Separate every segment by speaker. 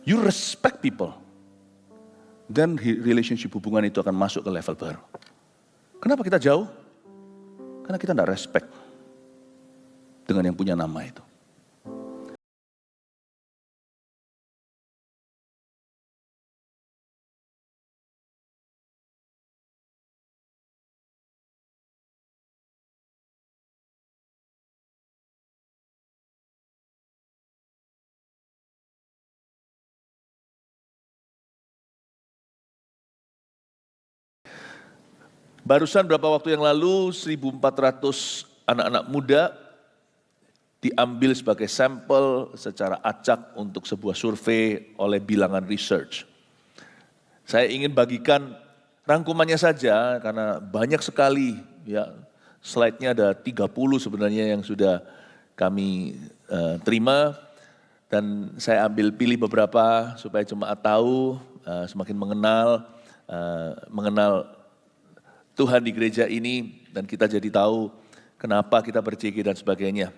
Speaker 1: you respect people, then relationship hubungan itu akan masuk ke level baru. Kenapa kita jauh? Karena kita tidak respect dengan yang punya nama itu. Barusan beberapa waktu yang lalu 1.400 anak-anak muda diambil sebagai sampel secara acak untuk sebuah survei oleh Bilangan Research. Saya ingin bagikan rangkumannya saja karena banyak sekali ya, slide-nya ada 30 sebenarnya yang sudah kami terima, dan saya ambil pilih beberapa supaya jemaat tahu, semakin mengenal Tuhan di gereja ini, dan kita jadi tahu kenapa kita ber-CG dan sebagainya.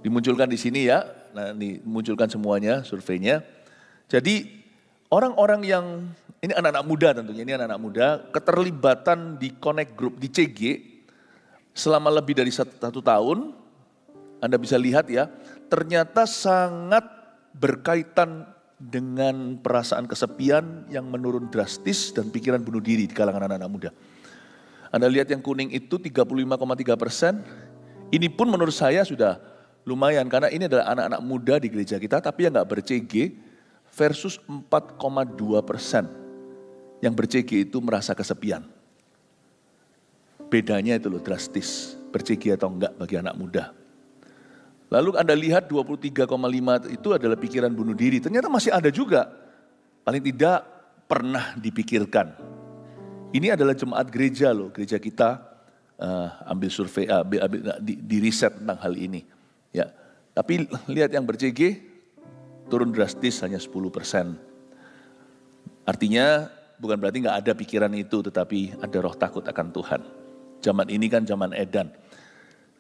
Speaker 1: Dimunculkan di sini ya, nah dimunculkan semuanya surveinya. Jadi orang-orang yang, ini anak-anak muda tentunya, ini anak-anak muda, keterlibatan di Connect Group, di CG, selama lebih dari 1 tahun, Anda bisa lihat ya, ternyata sangat berkaitan dengan perasaan kesepian yang menurun drastis dan pikiran bunuh diri di kalangan anak-anak muda. Anda lihat yang kuning itu 35,3%, ini pun menurut saya sudah lumayan karena ini adalah anak-anak muda di gereja kita tapi yang nggak ber-CG versus 4,2% yang ber-CG itu merasa kesepian. Bedanya itu loh drastis, ber-CG atau enggak bagi anak muda. Lalu Anda lihat 23,5 itu adalah pikiran bunuh diri, ternyata masih ada juga, paling tidak pernah dipikirkan. Ini adalah jemaat gereja loh, gereja kita ambil survei, di riset tentang hal ini. Ya, tapi lihat yang ber-CG turun drastis hanya 10%. Artinya bukan berarti nggak ada pikiran itu, tetapi ada roh takut akan Tuhan. Zaman ini kan zaman edan.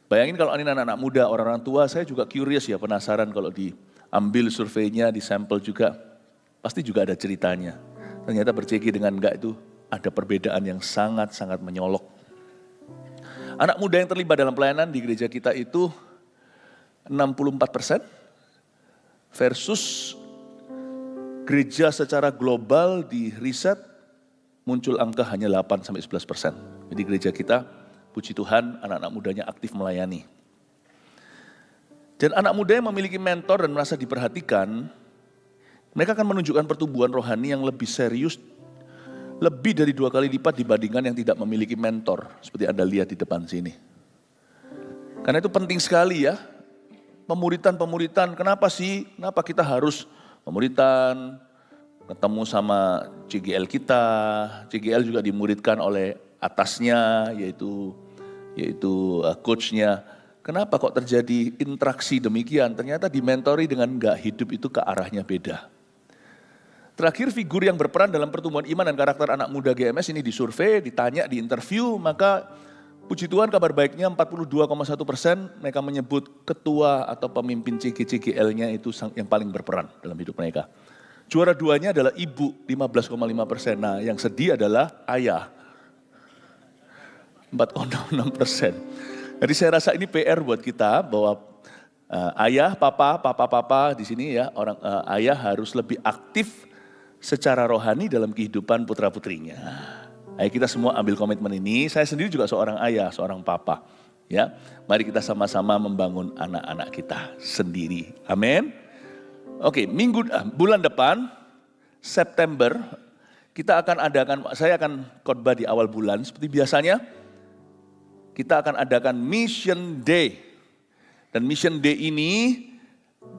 Speaker 1: Bayangin kalau ini anak-anak muda, orang-orang tua, saya juga curious ya, penasaran kalau diambil surveinya, disampel juga, pasti juga ada ceritanya. Ternyata ber-CG dengan enggak itu ada perbedaan yang sangat-sangat menyolok. Anak muda yang terlibat dalam pelayanan di gereja kita itu 64% versus gereja secara global di riset muncul angka hanya 8-11%. Jadi gereja kita, puji Tuhan, anak-anak mudanya aktif melayani. Dan anak muda yang memiliki mentor dan merasa diperhatikan, mereka akan menunjukkan pertumbuhan rohani yang lebih serius, lebih dari 2 kali lipat dibandingkan yang tidak memiliki mentor, seperti Anda lihat di depan sini. Karena itu penting sekali ya, pemuritan, kenapa sih? Kenapa kita harus pemuritan, ketemu sama CGL kita, CGL juga dimuridkan oleh atasnya, yaitu coachnya. Kenapa kok terjadi interaksi demikian? Ternyata dimentori dengan enggak, hidup itu ke arahnya beda. Terakhir, figur yang berperan dalam pertumbuhan iman dan karakter anak muda GMS ini disurvei, ditanya, diinterview, maka puji Tuhan kabar baiknya 42,1% mereka menyebut ketua atau pemimpin CGL-nya itu yang paling berperan dalam hidup mereka. Juara 2-nya adalah ibu, 15,5%. Nah, yang sedih adalah ayah, 4,6%. Jadi saya rasa ini PR buat kita bahwa ayah, papa di sini ya, ayah harus lebih aktif secara rohani dalam kehidupan putra-putrinya. Ayo kita semua ambil komitmen ini. Saya sendiri juga seorang ayah, seorang papa. Ya, mari kita sama-sama membangun anak-anak kita sendiri. Amin. Oke, bulan depan September kita akan adakan, saya akan khotbah di awal bulan seperti biasanya. Kita akan adakan Mission Day. Dan Mission Day ini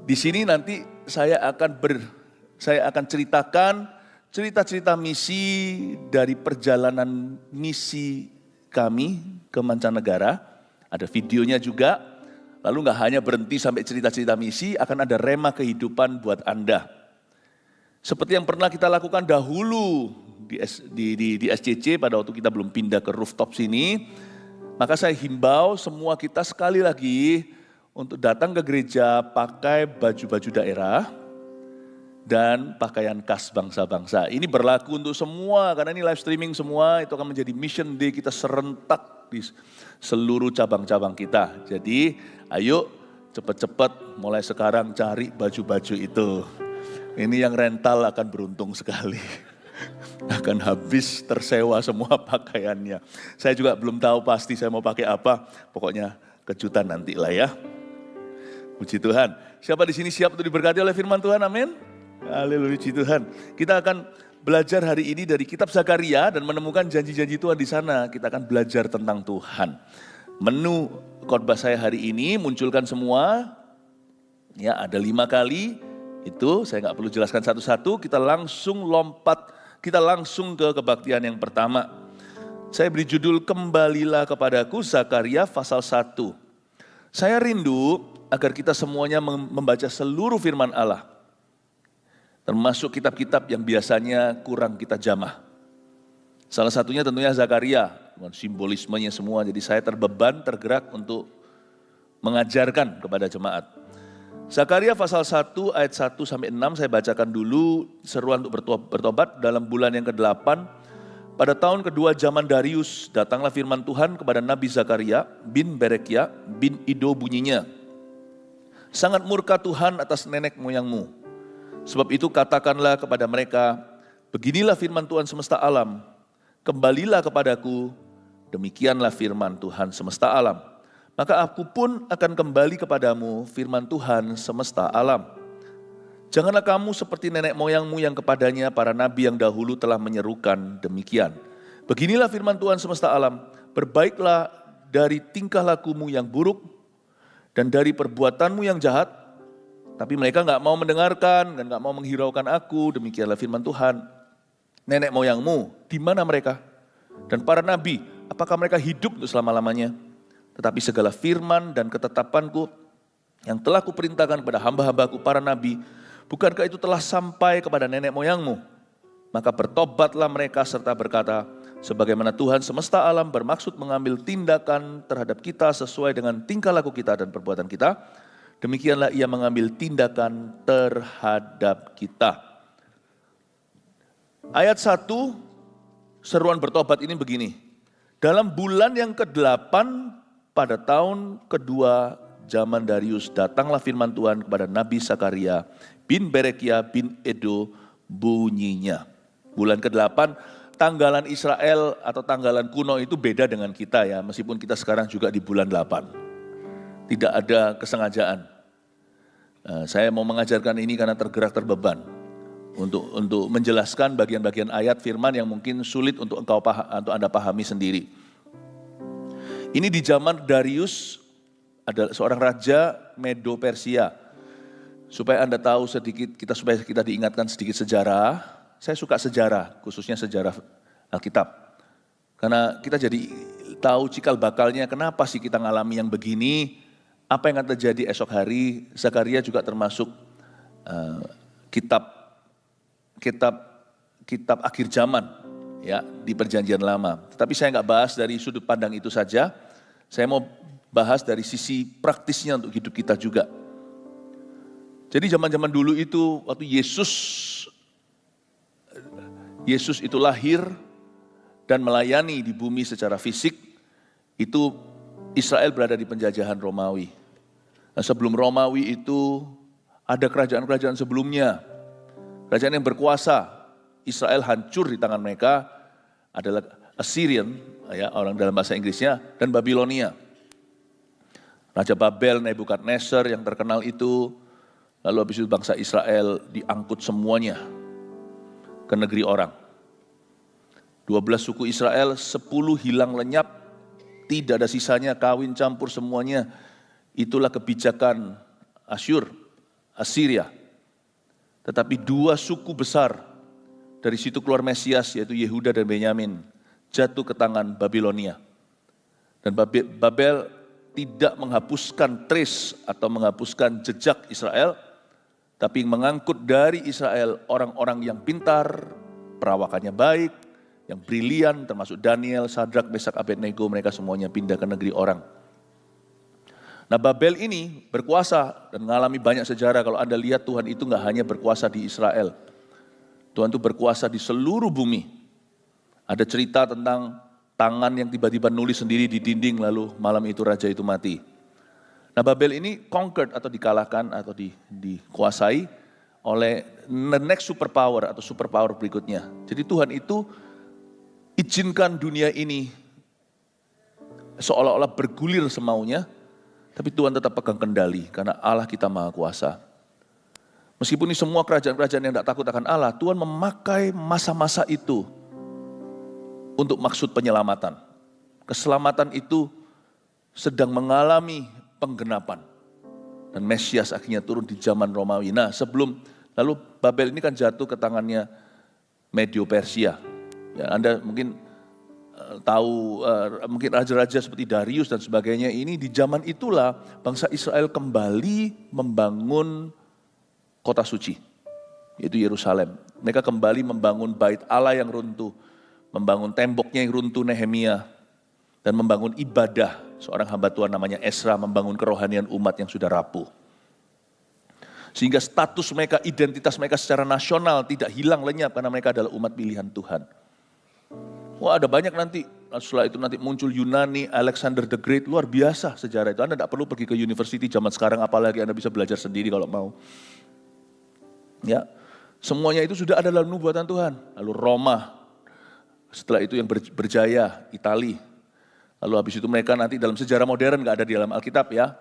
Speaker 1: di sini nanti saya akan ceritakan cerita-cerita misi dari perjalanan misi kami ke mancanegara. Ada videonya juga. Lalu nggak hanya berhenti sampai cerita-cerita misi, akan ada rema kehidupan buat Anda. Seperti yang pernah kita lakukan dahulu di SCC pada waktu kita belum pindah ke rooftop sini. Maka saya himbau semua kita sekali lagi untuk datang ke gereja pakai baju-baju daerah. dan pakaian khas bangsa-bangsa. Ini berlaku untuk semua, karena ini live streaming semua, itu akan menjadi mission day kita serentak di seluruh cabang-cabang kita. Jadi ayo cepat-cepat mulai sekarang cari baju-baju itu. Ini yang rental akan beruntung sekali. Akan habis tersewa semua pakaiannya. Saya juga belum tahu pasti saya mau pakai apa, pokoknya kejutan nanti lah ya. Puji Tuhan. Siapa di sini siap untuk diberkati oleh firman Tuhan? Amin. Haleluya, puji Tuhan. Kita akan belajar hari ini dari kitab Zakaria dan menemukan janji-janji Tuhan di sana. Kita akan belajar tentang Tuhan. Menu khotbah saya hari ini munculkan semua. Ya, ada 5 kali. Itu saya nggak perlu jelaskan satu-satu. Kita langsung lompat. Kita langsung ke kebaktian yang pertama. Saya beri judul Kembalilah Kepadaku, Zakaria pasal 1. Saya rindu agar kita semuanya membaca seluruh firman Allah. Termasuk kitab-kitab yang biasanya kurang kita jamah. Salah satunya tentunya Zakaria, simbolismenya semua. Jadi saya terbeban, tergerak untuk mengajarkan kepada jemaat. Zakaria pasal 1 ayat 1 sampai 6 saya bacakan dulu, seruan untuk bertobat dalam bulan yang ke-8. Pada tahun kedua zaman Darius, datanglah firman Tuhan kepada Nabi Zakaria bin Berekia bin Ido bunyinya. Sangat murka Tuhan atas nenek moyangmu. Sebab itu katakanlah kepada mereka, beginilah firman Tuhan semesta alam, kembalilah kepadaku, demikianlah firman Tuhan semesta alam. Maka aku pun akan kembali kepadamu, firman Tuhan semesta alam. Janganlah kamu seperti nenek moyangmu yang kepadanya para nabi yang dahulu telah menyerukan demikian. Beginilah firman Tuhan semesta alam, berbaiklah dari tingkah lakumu yang buruk dan dari perbuatanmu yang jahat. Tapi mereka gak mau mendengarkan dan gak mau menghiraukan aku, demikianlah firman Tuhan. Nenek moyangmu, di mana mereka? Dan para nabi, apakah mereka hidup untuk selama-lamanya? Tetapi segala firman dan ketetapanku yang telah kuperintahkan kepada hamba-hambaku para nabi, bukankah itu telah sampai kepada nenek moyangmu? Maka bertobatlah mereka serta berkata, sebagaimana Tuhan semesta alam bermaksud mengambil tindakan terhadap kita sesuai dengan tingkah laku kita dan perbuatan kita, demikianlah ia mengambil tindakan terhadap kita. Ayat 1, seruan bertobat ini begini. Dalam bulan yang ke-8 pada tahun kedua zaman Darius, datanglah firman Tuhan kepada Nabi Zakaria bin Berekia bin Edo bunyinya. Bulan ke-8, tanggalan Israel atau tanggalan kuno itu beda dengan kita ya, meskipun kita sekarang juga di bulan 8. Tidak ada kesengajaan. Saya mau mengajarkan ini karena tergerak terbeban. Untuk menjelaskan bagian-bagian ayat firman yang mungkin sulit untuk Anda pahami sendiri. Ini di zaman Darius, ada seorang raja Medo Persia. Supaya Anda tahu sedikit, supaya kita diingatkan sedikit sejarah. Saya suka sejarah, khususnya sejarah Alkitab. Karena kita jadi tahu cikal bakalnya kenapa sih kita ngalami yang begini. Apa yang akan terjadi esok hari? Zakaria juga termasuk kitab akhir zaman ya di Perjanjian Lama. Tetapi saya nggak bahas dari sudut pandang itu saja. Saya mau bahas dari sisi praktisnya untuk hidup kita juga. Jadi zaman-zaman dulu itu waktu Yesus itu lahir dan melayani di bumi secara fisik, itu Israel berada di penjajahan Romawi. Nah, sebelum Romawi itu ada kerajaan-kerajaan sebelumnya. Kerajaan yang berkuasa, Israel hancur di tangan mereka adalah Assyrian, ya, orang dalam bahasa Inggrisnya, dan Babilonia. Raja Babel, Nebukadnezar yang terkenal itu, lalu habis itu bangsa Israel diangkut semuanya ke negeri orang. 12 suku Israel, 10 hilang lenyap, tidak ada sisanya, kawin campur semuanya. Itulah kebijakan Assyria. Tetapi 2 suku besar dari situ keluar Mesias, yaitu Yehuda dan Benyamin, jatuh ke tangan Babilonia. Dan Babel tidak menghapuskan trace atau menghapuskan jejak Israel, tapi mengangkut dari Israel orang-orang yang pintar, perawakannya baik, yang brilian, termasuk Daniel, Sadrak, Mesak, Abednego, mereka semuanya pindah ke negeri orang. Nah, Babel ini berkuasa dan mengalami banyak sejarah. Kalau Anda lihat, Tuhan itu nggak hanya berkuasa di Israel. Tuhan itu berkuasa di seluruh bumi. Ada cerita tentang tangan yang tiba-tiba nulis sendiri di dinding, lalu malam itu raja itu mati. Nah, Babel ini conquered atau dikalahkan atau dikuasai oleh the next superpower atau superpower berikutnya. Jadi Tuhan itu izinkan dunia ini seolah-olah bergulir semaunya, tapi Tuhan tetap pegang kendali karena Allah kita maha kuasa. Meskipun ini semua kerajaan-kerajaan yang tidak takut akan Allah, Tuhan memakai masa-masa itu untuk maksud penyelamatan. Keselamatan itu sedang mengalami penggenapan. Dan Mesias akhirnya turun di zaman Romawi. Nah, lalu Babel ini kan jatuh ke tangannya Medio Persia. Ya, Anda mungkin tahu, mungkin raja-raja seperti Darius dan sebagainya ini di zaman itulah bangsa Israel kembali membangun kota suci, yaitu Yerusalem. Mereka kembali membangun bait Allah yang runtuh, membangun temboknya yang runtuh Nehemia, dan membangun ibadah. Seorang hamba Tuhan namanya Esra membangun kerohanian umat yang sudah rapuh. Sehingga status mereka, identitas mereka secara nasional tidak hilang lenyap karena mereka adalah umat pilihan Tuhan. Wah, ada banyak nanti, setelah itu nanti muncul Yunani, Alexander the Great, luar biasa sejarah itu. Anda tidak perlu pergi ke university zaman sekarang, apalagi Anda bisa belajar sendiri kalau mau. Ya, semuanya itu sudah ada dalam nubuatan Tuhan. Lalu Roma, setelah itu yang berjaya, Itali. Lalu habis itu mereka nanti dalam sejarah modern nggak ada di dalam Alkitab ya.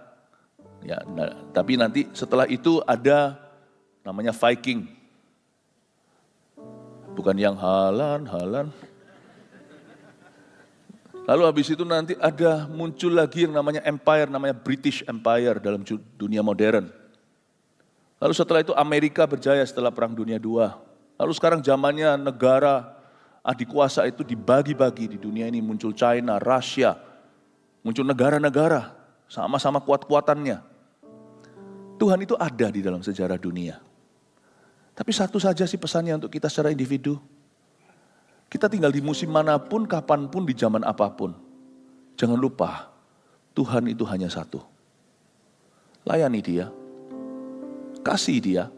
Speaker 1: Ya, nah, tapi nanti setelah itu ada namanya Viking. Bukan yang Halan. Lalu habis itu nanti ada muncul lagi yang namanya Empire, namanya British Empire dalam dunia modern. Lalu setelah itu Amerika berjaya setelah Perang Dunia II. Lalu sekarang zamannya negara adikuasa itu dibagi-bagi di dunia ini. Muncul China, Rusia, muncul negara-negara sama-sama kuat-kuatannya. Tuhan itu ada di dalam sejarah dunia. Tapi satu saja sih pesannya untuk kita secara individu. Kita tinggal di musim manapun, kapanpun, di zaman apapun. Jangan lupa, Tuhan itu hanya satu. Layani Dia. Kasih Dia.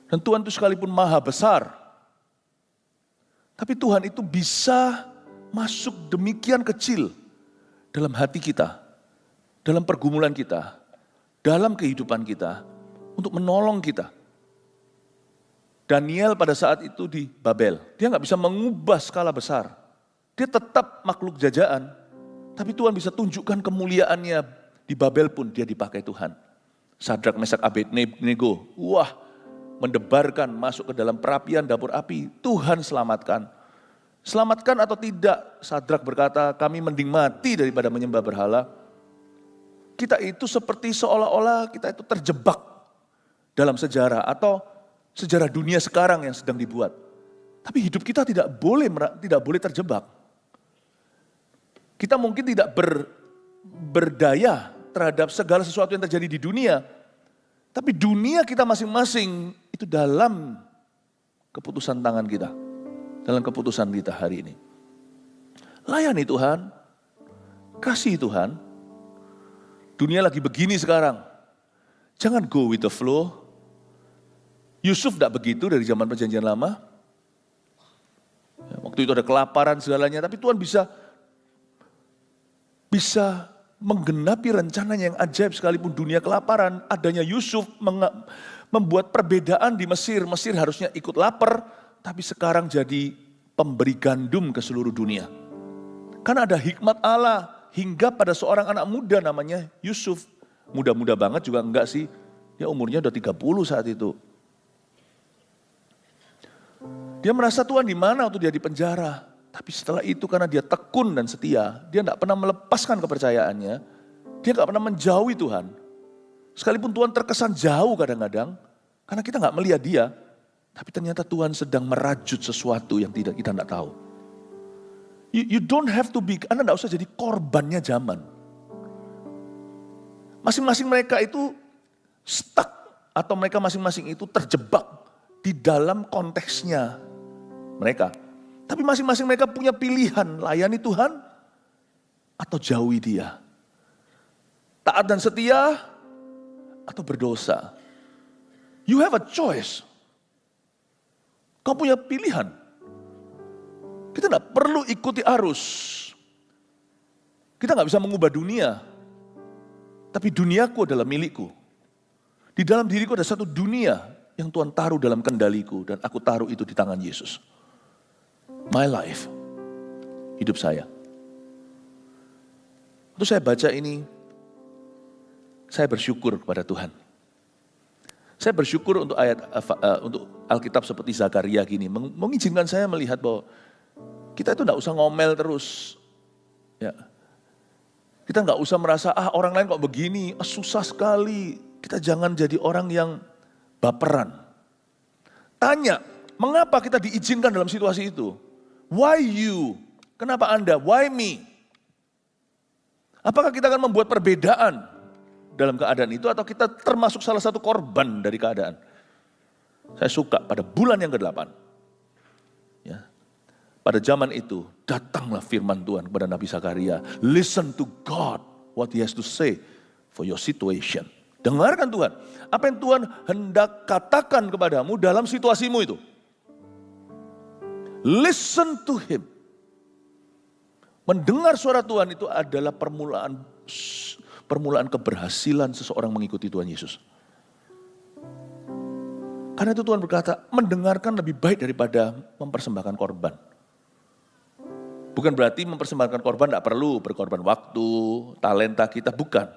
Speaker 1: Dan Tuhan itu sekalipun maha besar, tapi Tuhan itu bisa masuk demikian kecil dalam hati kita, dalam pergumulan kita, dalam kehidupan kita, untuk menolong kita. Daniel pada saat itu di Babel, dia nggak bisa mengubah skala besar. Dia tetap makhluk jajaan, tapi Tuhan bisa tunjukkan kemuliaannya di Babel pun dia dipakai Tuhan. Sadrak, Mesak, Abednego, wah, mendebarkan masuk ke dalam perapian dapur api, Tuhan selamatkan. Selamatkan atau tidak, Sadrak berkata, kami mending mati daripada menyembah berhala. Kita itu seperti seolah-olah kita itu terjebak dalam sejarah atau sejarah dunia sekarang yang sedang dibuat. Tapi hidup kita tidak boleh terjebak. Kita mungkin tidak berdaya terhadap segala sesuatu yang terjadi di dunia. Tapi dunia kita masing-masing itu dalam keputusan tangan kita. Dalam keputusan kita hari ini. Layani Tuhan. Kasih Tuhan. Dunia lagi begini sekarang. Jangan go with the flow. Yusuf tidak begitu dari zaman perjanjian lama. Waktu itu ada kelaparan segalanya. Tapi Tuhan bisa menggenapi rencananya yang ajaib sekalipun dunia kelaparan. Adanya Yusuf membuat perbedaan di Mesir. Mesir harusnya ikut lapar, tapi sekarang jadi pemberi gandum ke seluruh dunia. Karena ada hikmat Allah hingga pada seorang anak muda namanya Yusuf. Muda-muda banget juga enggak sih. Dia umurnya udah 30 saat itu. Dia merasa Tuhan di mana waktu dia di penjara. Tapi setelah itu karena dia tekun dan setia, dia tidak pernah melepaskan kepercayaannya, dia tidak pernah menjauhi Tuhan. Sekalipun Tuhan terkesan jauh kadang-kadang, karena kita nggak melihat dia, tapi ternyata Tuhan sedang merajut sesuatu yang kita tidak tahu. You don't have to be, Anda tidak usah jadi korbannya zaman. Masing-masing mereka itu stuck, atau mereka masing-masing itu terjebak di dalam konteksnya mereka. Tapi masing-masing mereka punya pilihan, layani Tuhan atau jauhi Dia. taat dan setia, atau berdosa. You have a choice. Kau punya pilihan. Kita tidak perlu ikuti arus. Kita nggak bisa mengubah dunia. Tapi duniaku adalah milikku. Di dalam diriku ada satu dunia yang Tuhan taruh dalam kendaliku. Dan aku taruh itu di tangan Yesus. My life. Hidup saya. Waktu saya baca ini, saya bersyukur kepada Tuhan. Saya bersyukur untuk untuk Alkitab seperti Zakaria gini, mengizinkan saya melihat bahwa kita itu tidak usah ngomel terus. Ya. Kita nggak usah merasa, orang lain kok begini, susah sekali. Kita jangan jadi orang yang baperan. Tanya, mengapa kita diizinkan dalam situasi itu? Why you? Kenapa Anda? Why me? Apakah kita akan membuat perbedaan dalam keadaan itu atau kita termasuk salah satu korban dari keadaan? Saya suka pada bulan yang ke-8. Ya. Pada zaman itu datanglah firman Tuhan kepada Nabi Zakaria. Listen to God, what he has to say for your situation. Dengarkan Tuhan, apa yang Tuhan hendak katakan kepadamu dalam situasimu itu. Listen to him. Mendengar suara Tuhan itu adalah permulaan keberhasilan seseorang mengikuti Tuhan Yesus. Karena itu Tuhan berkata, mendengarkan lebih baik daripada mempersembahkan korban. Bukan berarti mempersembahkan korban tidak perlu, berkorban waktu, talenta kita, bukan.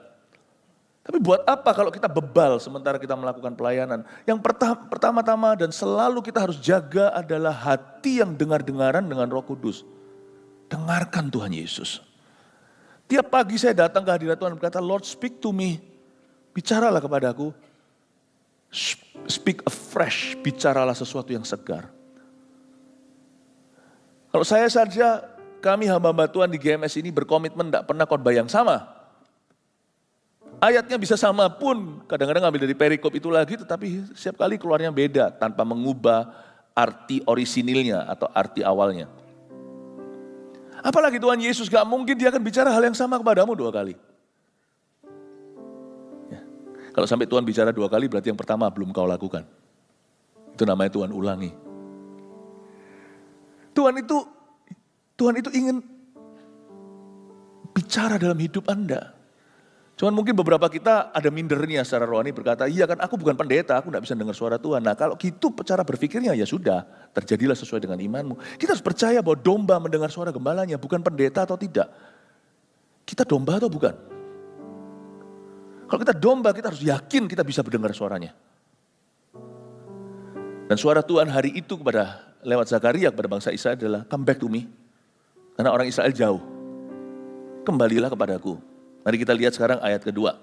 Speaker 1: Tapi buat apa kalau kita bebal sementara kita melakukan pelayanan? Yang pertama-tama dan selalu kita harus jaga adalah hati yang dengar-dengaran dengan Roh Kudus. Dengarkan Tuhan Yesus. Tiap pagi saya datang ke hadirat Tuhan berkata, Lord speak to me. Bicaralah kepadaku. Speak afresh, bicaralah sesuatu yang segar. Kalau saya saja, kami hamba-hamba Tuhan di GMS ini berkomitmen tidak pernah khotbah yang sama. Ayatnya bisa sama pun, kadang-kadang ambil dari perikop itu lagi, tetapi setiap kali keluarnya beda, tanpa mengubah arti orisinilnya atau arti awalnya. Apalagi Tuhan Yesus, gak mungkin dia akan bicara hal yang sama kepadamu 2 kali. Ya. Kalau sampai Tuhan bicara 2 kali, berarti yang pertama belum kau lakukan. Itu namanya Tuhan ulangi. Tuhan itu ingin bicara dalam hidup Anda. Cuman mungkin beberapa kita ada mindernya secara rohani berkata, iya kan aku bukan pendeta, aku gak bisa dengar suara Tuhan. Nah kalau gitu cara berpikirnya ya sudah, terjadilah sesuai dengan imanmu. Kita harus percaya bahwa domba mendengar suara gembalanya, bukan pendeta atau tidak. Kita domba atau bukan? Kalau kita domba, kita harus yakin kita bisa mendengar suaranya. Dan suara Tuhan hari itu lewat Zakaria kepada bangsa Israel adalah, come back to me. Karena orang Israel jauh. Kembalilah kepadaku. Mari kita lihat sekarang ayat kedua.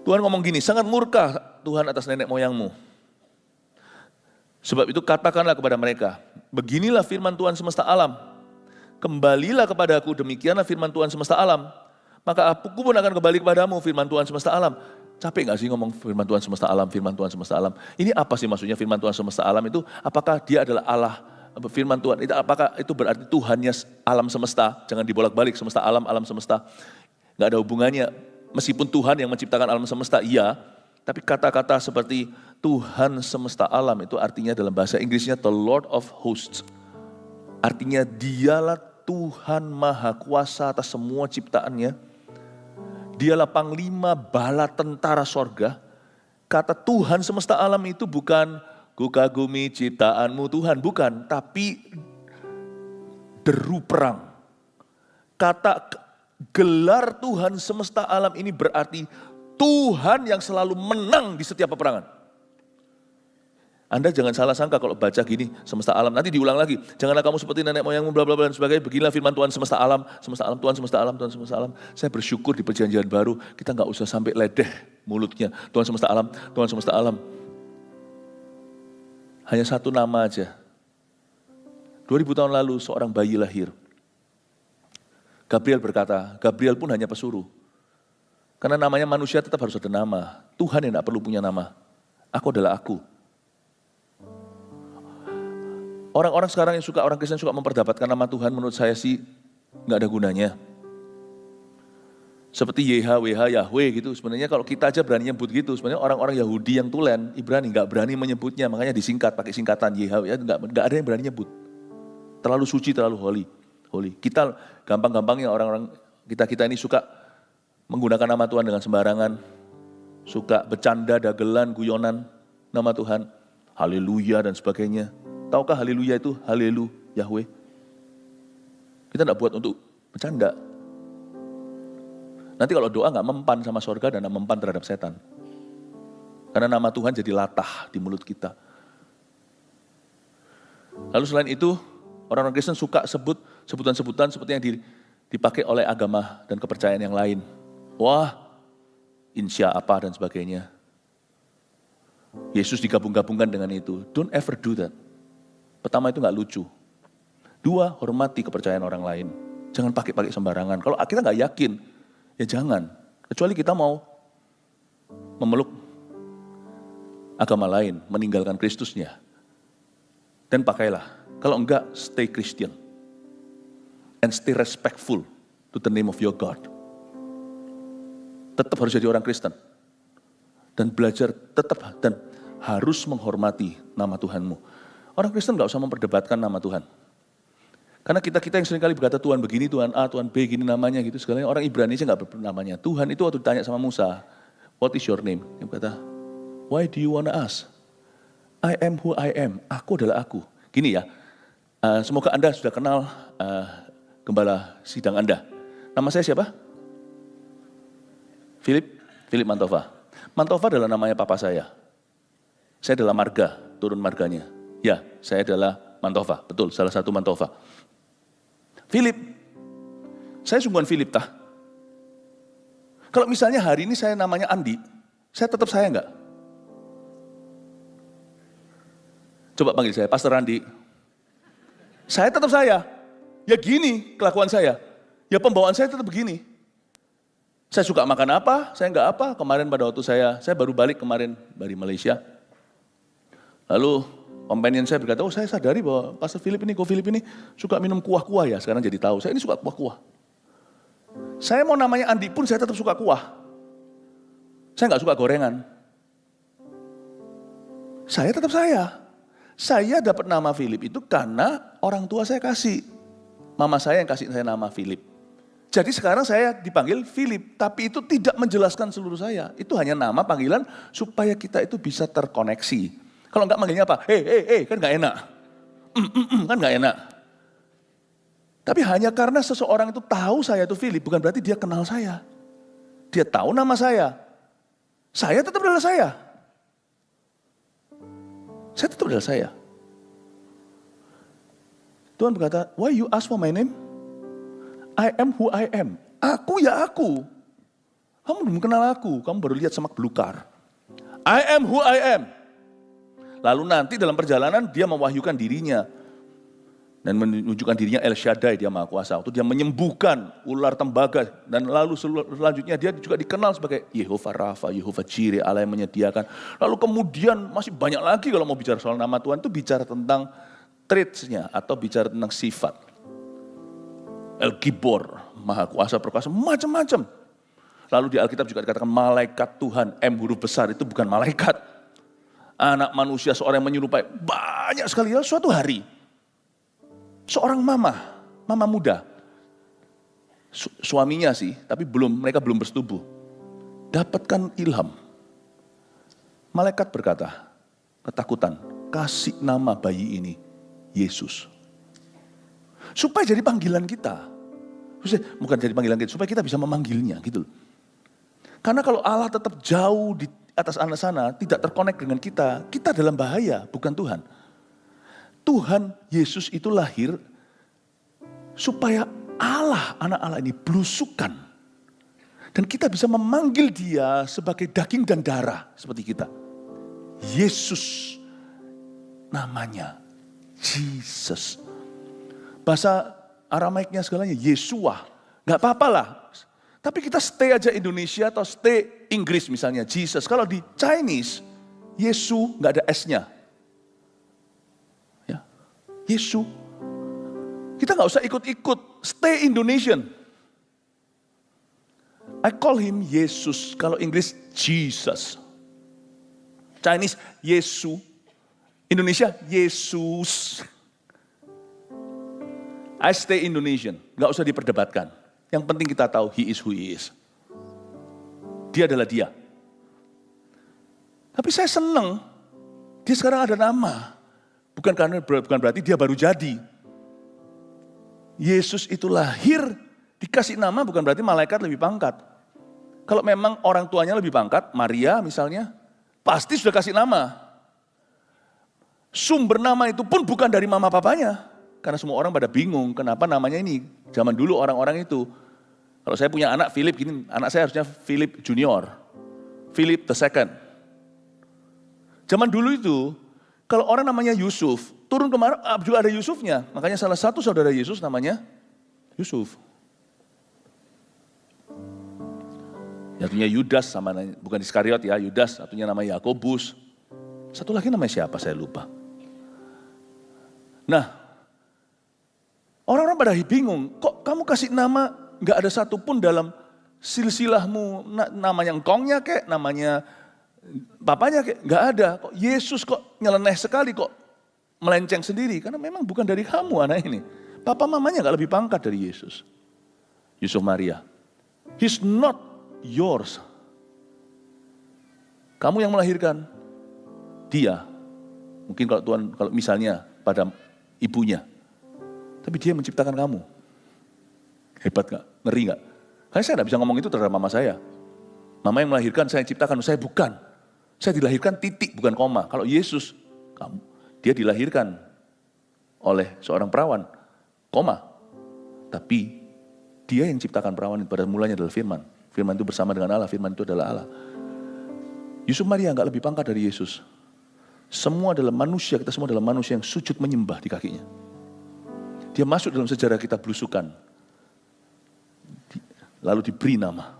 Speaker 1: Tuhan ngomong gini, sangat murka Tuhan atas nenek moyangmu. Sebab itu katakanlah kepada mereka, beginilah firman Tuhan semesta alam. Kembalilah kepadaku, demikianlah firman Tuhan semesta alam. Maka aku pun akan kembali kepadamu, firman Tuhan semesta alam. Capek gak sih ngomong firman Tuhan semesta alam, firman Tuhan semesta alam? Ini apa sih maksudnya firman Tuhan semesta alam itu? Apakah dia adalah Allah? Firman Tuhan, apakah itu berarti Tuhannya alam semesta? Jangan dibolak-balik, semesta alam, alam semesta. Gak ada hubungannya, meskipun Tuhan yang menciptakan alam semesta, iya. Tapi kata-kata seperti Tuhan semesta alam itu artinya dalam bahasa Inggrisnya the Lord of Hosts. Artinya dialah Tuhan Maha Kuasa atas semua ciptaannya. Dialah panglima bala tentara sorga. Kata Tuhan semesta alam itu bukan ku kagumi ciptaanmu Tuhan, bukan. Tapi deru perang. Kata gelar Tuhan semesta alam ini berarti Tuhan yang selalu menang di setiap peperangan. Anda jangan salah sangka kalau baca gini, semesta alam. Nanti diulang lagi. Janganlah kamu seperti nenek moyangmu, bla bla bla dan sebagainya. Beginilah firman Tuhan semesta alam, Tuhan semesta alam, Tuhan semesta alam. Saya bersyukur di perjanjian baru, kita nggak usah sampai ledeh mulutnya. Tuhan semesta alam, Tuhan semesta alam. Hanya satu nama aja. 2000 tahun lalu seorang bayi lahir. Gabriel berkata, Gabriel pun hanya pesuruh. Karena namanya manusia tetap harus ada nama. Tuhan yang tidak perlu punya nama. Aku adalah aku. Orang-orang sekarang yang orang Kristen suka memperdebatkan nama Tuhan, menurut saya sih nggak ada gunanya. Seperti YHWH, Yahweh gitu. Sebenarnya kalau kita aja berani nyebut gitu. Sebenarnya orang-orang Yahudi yang tulen, Ibrani nggak berani menyebutnya. Makanya disingkat pakai singkatan YHWH. Nggak ada yang berani nyebut. Terlalu suci, terlalu holy. Kita gampang-gampangnya orang-orang kita ini suka menggunakan nama Tuhan dengan sembarangan. Suka bercanda, dagelan, guyonan nama Tuhan. Haleluya dan sebagainya. Tahukah haleluya itu haleluya Yahweh? Kita tidak buat untuk bercanda. Nanti kalau doa nggak mempan sama sorga dan nggak mempan terhadap setan. Karena nama Tuhan jadi latah di mulut kita. Lalu selain itu, orang-orang Kristen suka sebut sebutan-sebutan seperti yang dipakai oleh agama dan kepercayaan yang lain. Wah, insya apa dan sebagainya. Yesus digabung-gabungkan dengan itu. Don't ever do that. Pertama itu nggak lucu. Dua, hormati kepercayaan orang lain. Jangan pakai sembarangan. Kalau kita nggak yakin, ya jangan. Kecuali kita mau memeluk agama lain, meninggalkan Kristusnya. Dan pakailah. Kalau enggak, stay Christian. And stay respectful to the name of your God. Tetap harus jadi orang Kristen. Dan belajar tetap dan harus menghormati nama Tuhanmu. Orang Kristen nggak usah memperdebatkan nama Tuhan. Karena kita yang seringkali berkata Tuhan begini, Tuhan A, Tuhan B, gini namanya gitu. Segalanya orang Ibrani sih nggak namanya. Tuhan itu waktu ditanya sama Musa, what is your name? Dia berkata, why do you wanna ask? I am who I am. Aku adalah aku. Gini ya, semoga Anda sudah kenal gembala sidang Anda. Nama saya siapa? Philip Mantova. Mantova adalah namanya papa saya. Saya adalah marga, turun marganya. Ya, saya adalah Mantova, betul, salah satu Mantova. Philip, saya sungguhan Philip tah. Kalau misalnya hari ini saya namanya Andi, saya tetap saya enggak? Coba panggil saya, Pastor Andi. Saya tetap saya. Ya gini kelakuan saya. Ya pembawaan saya tetap begini. Saya suka makan apa, saya enggak apa. Kemarin pada waktu saya baru balik kemarin dari Malaysia. Lalu companion saya berkata, oh saya sadari bahwa Pastor Philip ini suka minum kuah-kuah ya. Sekarang jadi tahu, saya ini suka kuah-kuah. Saya mau namanya Andi pun saya tetap suka kuah. Saya nggak suka gorengan. Saya tetap saya. Saya dapat nama Philip itu karena orang tua saya kasih. Mama saya yang kasih saya nama Philip. Jadi sekarang saya dipanggil Philip, tapi itu tidak menjelaskan seluruh saya. Itu hanya nama panggilan supaya kita itu bisa terkoneksi. Kalau enggak manggilnya apa? Hei, kan enggak enak. Kan enggak enak. Tapi hanya karena seseorang itu tahu saya itu Philip, bukan berarti dia kenal saya. Dia tahu nama saya. Saya tetap adalah saya. Saya tetap adalah saya. Tuhan berkata, why you ask for my name? I am who I am. Aku ya aku. Kamu belum kenal aku, kamu baru lihat semak belukar. I am who I am. Lalu nanti dalam perjalanan dia mewahyukan dirinya. Dan menunjukkan dirinya El Shaddai, dia Maha Kuasa. Waktu dia menyembuhkan ular tembaga. Dan lalu selanjutnya dia juga dikenal sebagai Yehovah Rafa, Yehovah Jireh, Allah yang menyediakan. Lalu kemudian masih banyak lagi kalau mau bicara soal nama Tuhan itu bicara tentang traits-nya atau bicara tentang sifat. El Gibor, Maha Kuasa Perkasa, macam-macam. Lalu di Alkitab juga dikatakan malaikat Tuhan, M huruf besar itu bukan malaikat. Anak manusia, seorang yang menyerupai banyak sekali. Ya, suatu hari, seorang mama muda, suaminya sih, tapi mereka belum bersetubuh, dapatkan ilham. Malaikat berkata, ketakutan, kasih nama bayi ini Yesus. Supaya jadi panggilan kita. Bukan jadi panggilan kita, supaya kita bisa memanggilnya gitu. Karena kalau Allah tetap jauh di atas sana, tidak terkonek dengan kita dalam bahaya, bukan Tuhan. Tuhan Yesus itu lahir supaya Allah, anak Allah ini belusukan. Dan kita bisa memanggil dia sebagai daging dan darah seperti kita. Yesus namanya, Jesus. Bahasa Aramaiknya segalanya, Yesua. Gak apa-apa lah. Tapi kita stay aja Indonesia atau stay Inggris misalnya, Jesus. Kalau di Chinese, Yesu gak ada S-nya. Ya, Yesu. Kita gak usah ikut-ikut, stay Indonesian. I call him Yesus. Kalau Inggris, Jesus. Chinese, Yesu. Indonesia, Yesus. I stay Indonesian. Gak usah diperdebatkan. Yang penting kita tahu, he is who he is. Dia adalah dia. Tapi saya senang, dia sekarang ada nama. Bukan berarti dia baru jadi. Yesus itu lahir, dikasih nama bukan berarti malaikat lebih pangkat. Kalau memang orang tuanya lebih pangkat, Maria misalnya, pasti sudah kasih nama. Sumber nama itu pun bukan dari mama papanya. Karena semua orang pada bingung, kenapa namanya ini. Zaman dulu orang-orang itu. Kalau saya punya anak Philip, gini, anak saya harusnya Philip Junior. Philip the second. Zaman dulu itu, kalau orang namanya Yusuf, turun kemarin juga ada Yusufnya. Makanya salah satu saudara Yesus namanya Yusuf. Satunya Yudas, sama bukan Iskariot ya, Yudas, satunya namanya Yakobus. Satu lagi namanya siapa saya lupa. Nah, orang-orang pada bingung, kok kamu kasih nama gak ada satupun dalam silsilahmu, namanya engkongnya kek, namanya papanya kek, gak ada. Kok Yesus kok nyeleneh sekali, kok melenceng sendiri, karena memang bukan dari kamu anak ini. Papa mamanya gak lebih pangkat dari Yesus. Yusuf Maria. He's not yours. Kamu yang melahirkan dia. Mungkin kalau Tuhan, kalau misalnya pada ibunya. Tapi dia menciptakan kamu. Hebat gak? Ngeri gak? Karena saya gak bisa ngomong itu terhadap mama saya. Mama yang melahirkan, saya ciptakan. Saya bukan. Saya dilahirkan titik, bukan koma. Kalau Yesus, kamu, dia dilahirkan oleh seorang perawan. Koma. Tapi dia yang ciptakan perawan pada mulanya adalah firman. Firman itu bersama dengan Allah, firman itu adalah Allah. Yusuf Maria gak lebih pangkat dari Yesus. Semua adalah manusia, kita semua adalah manusia yang sujud menyembah di kakinya. Dia masuk dalam sejarah kita belusukan. Lalu diberi nama.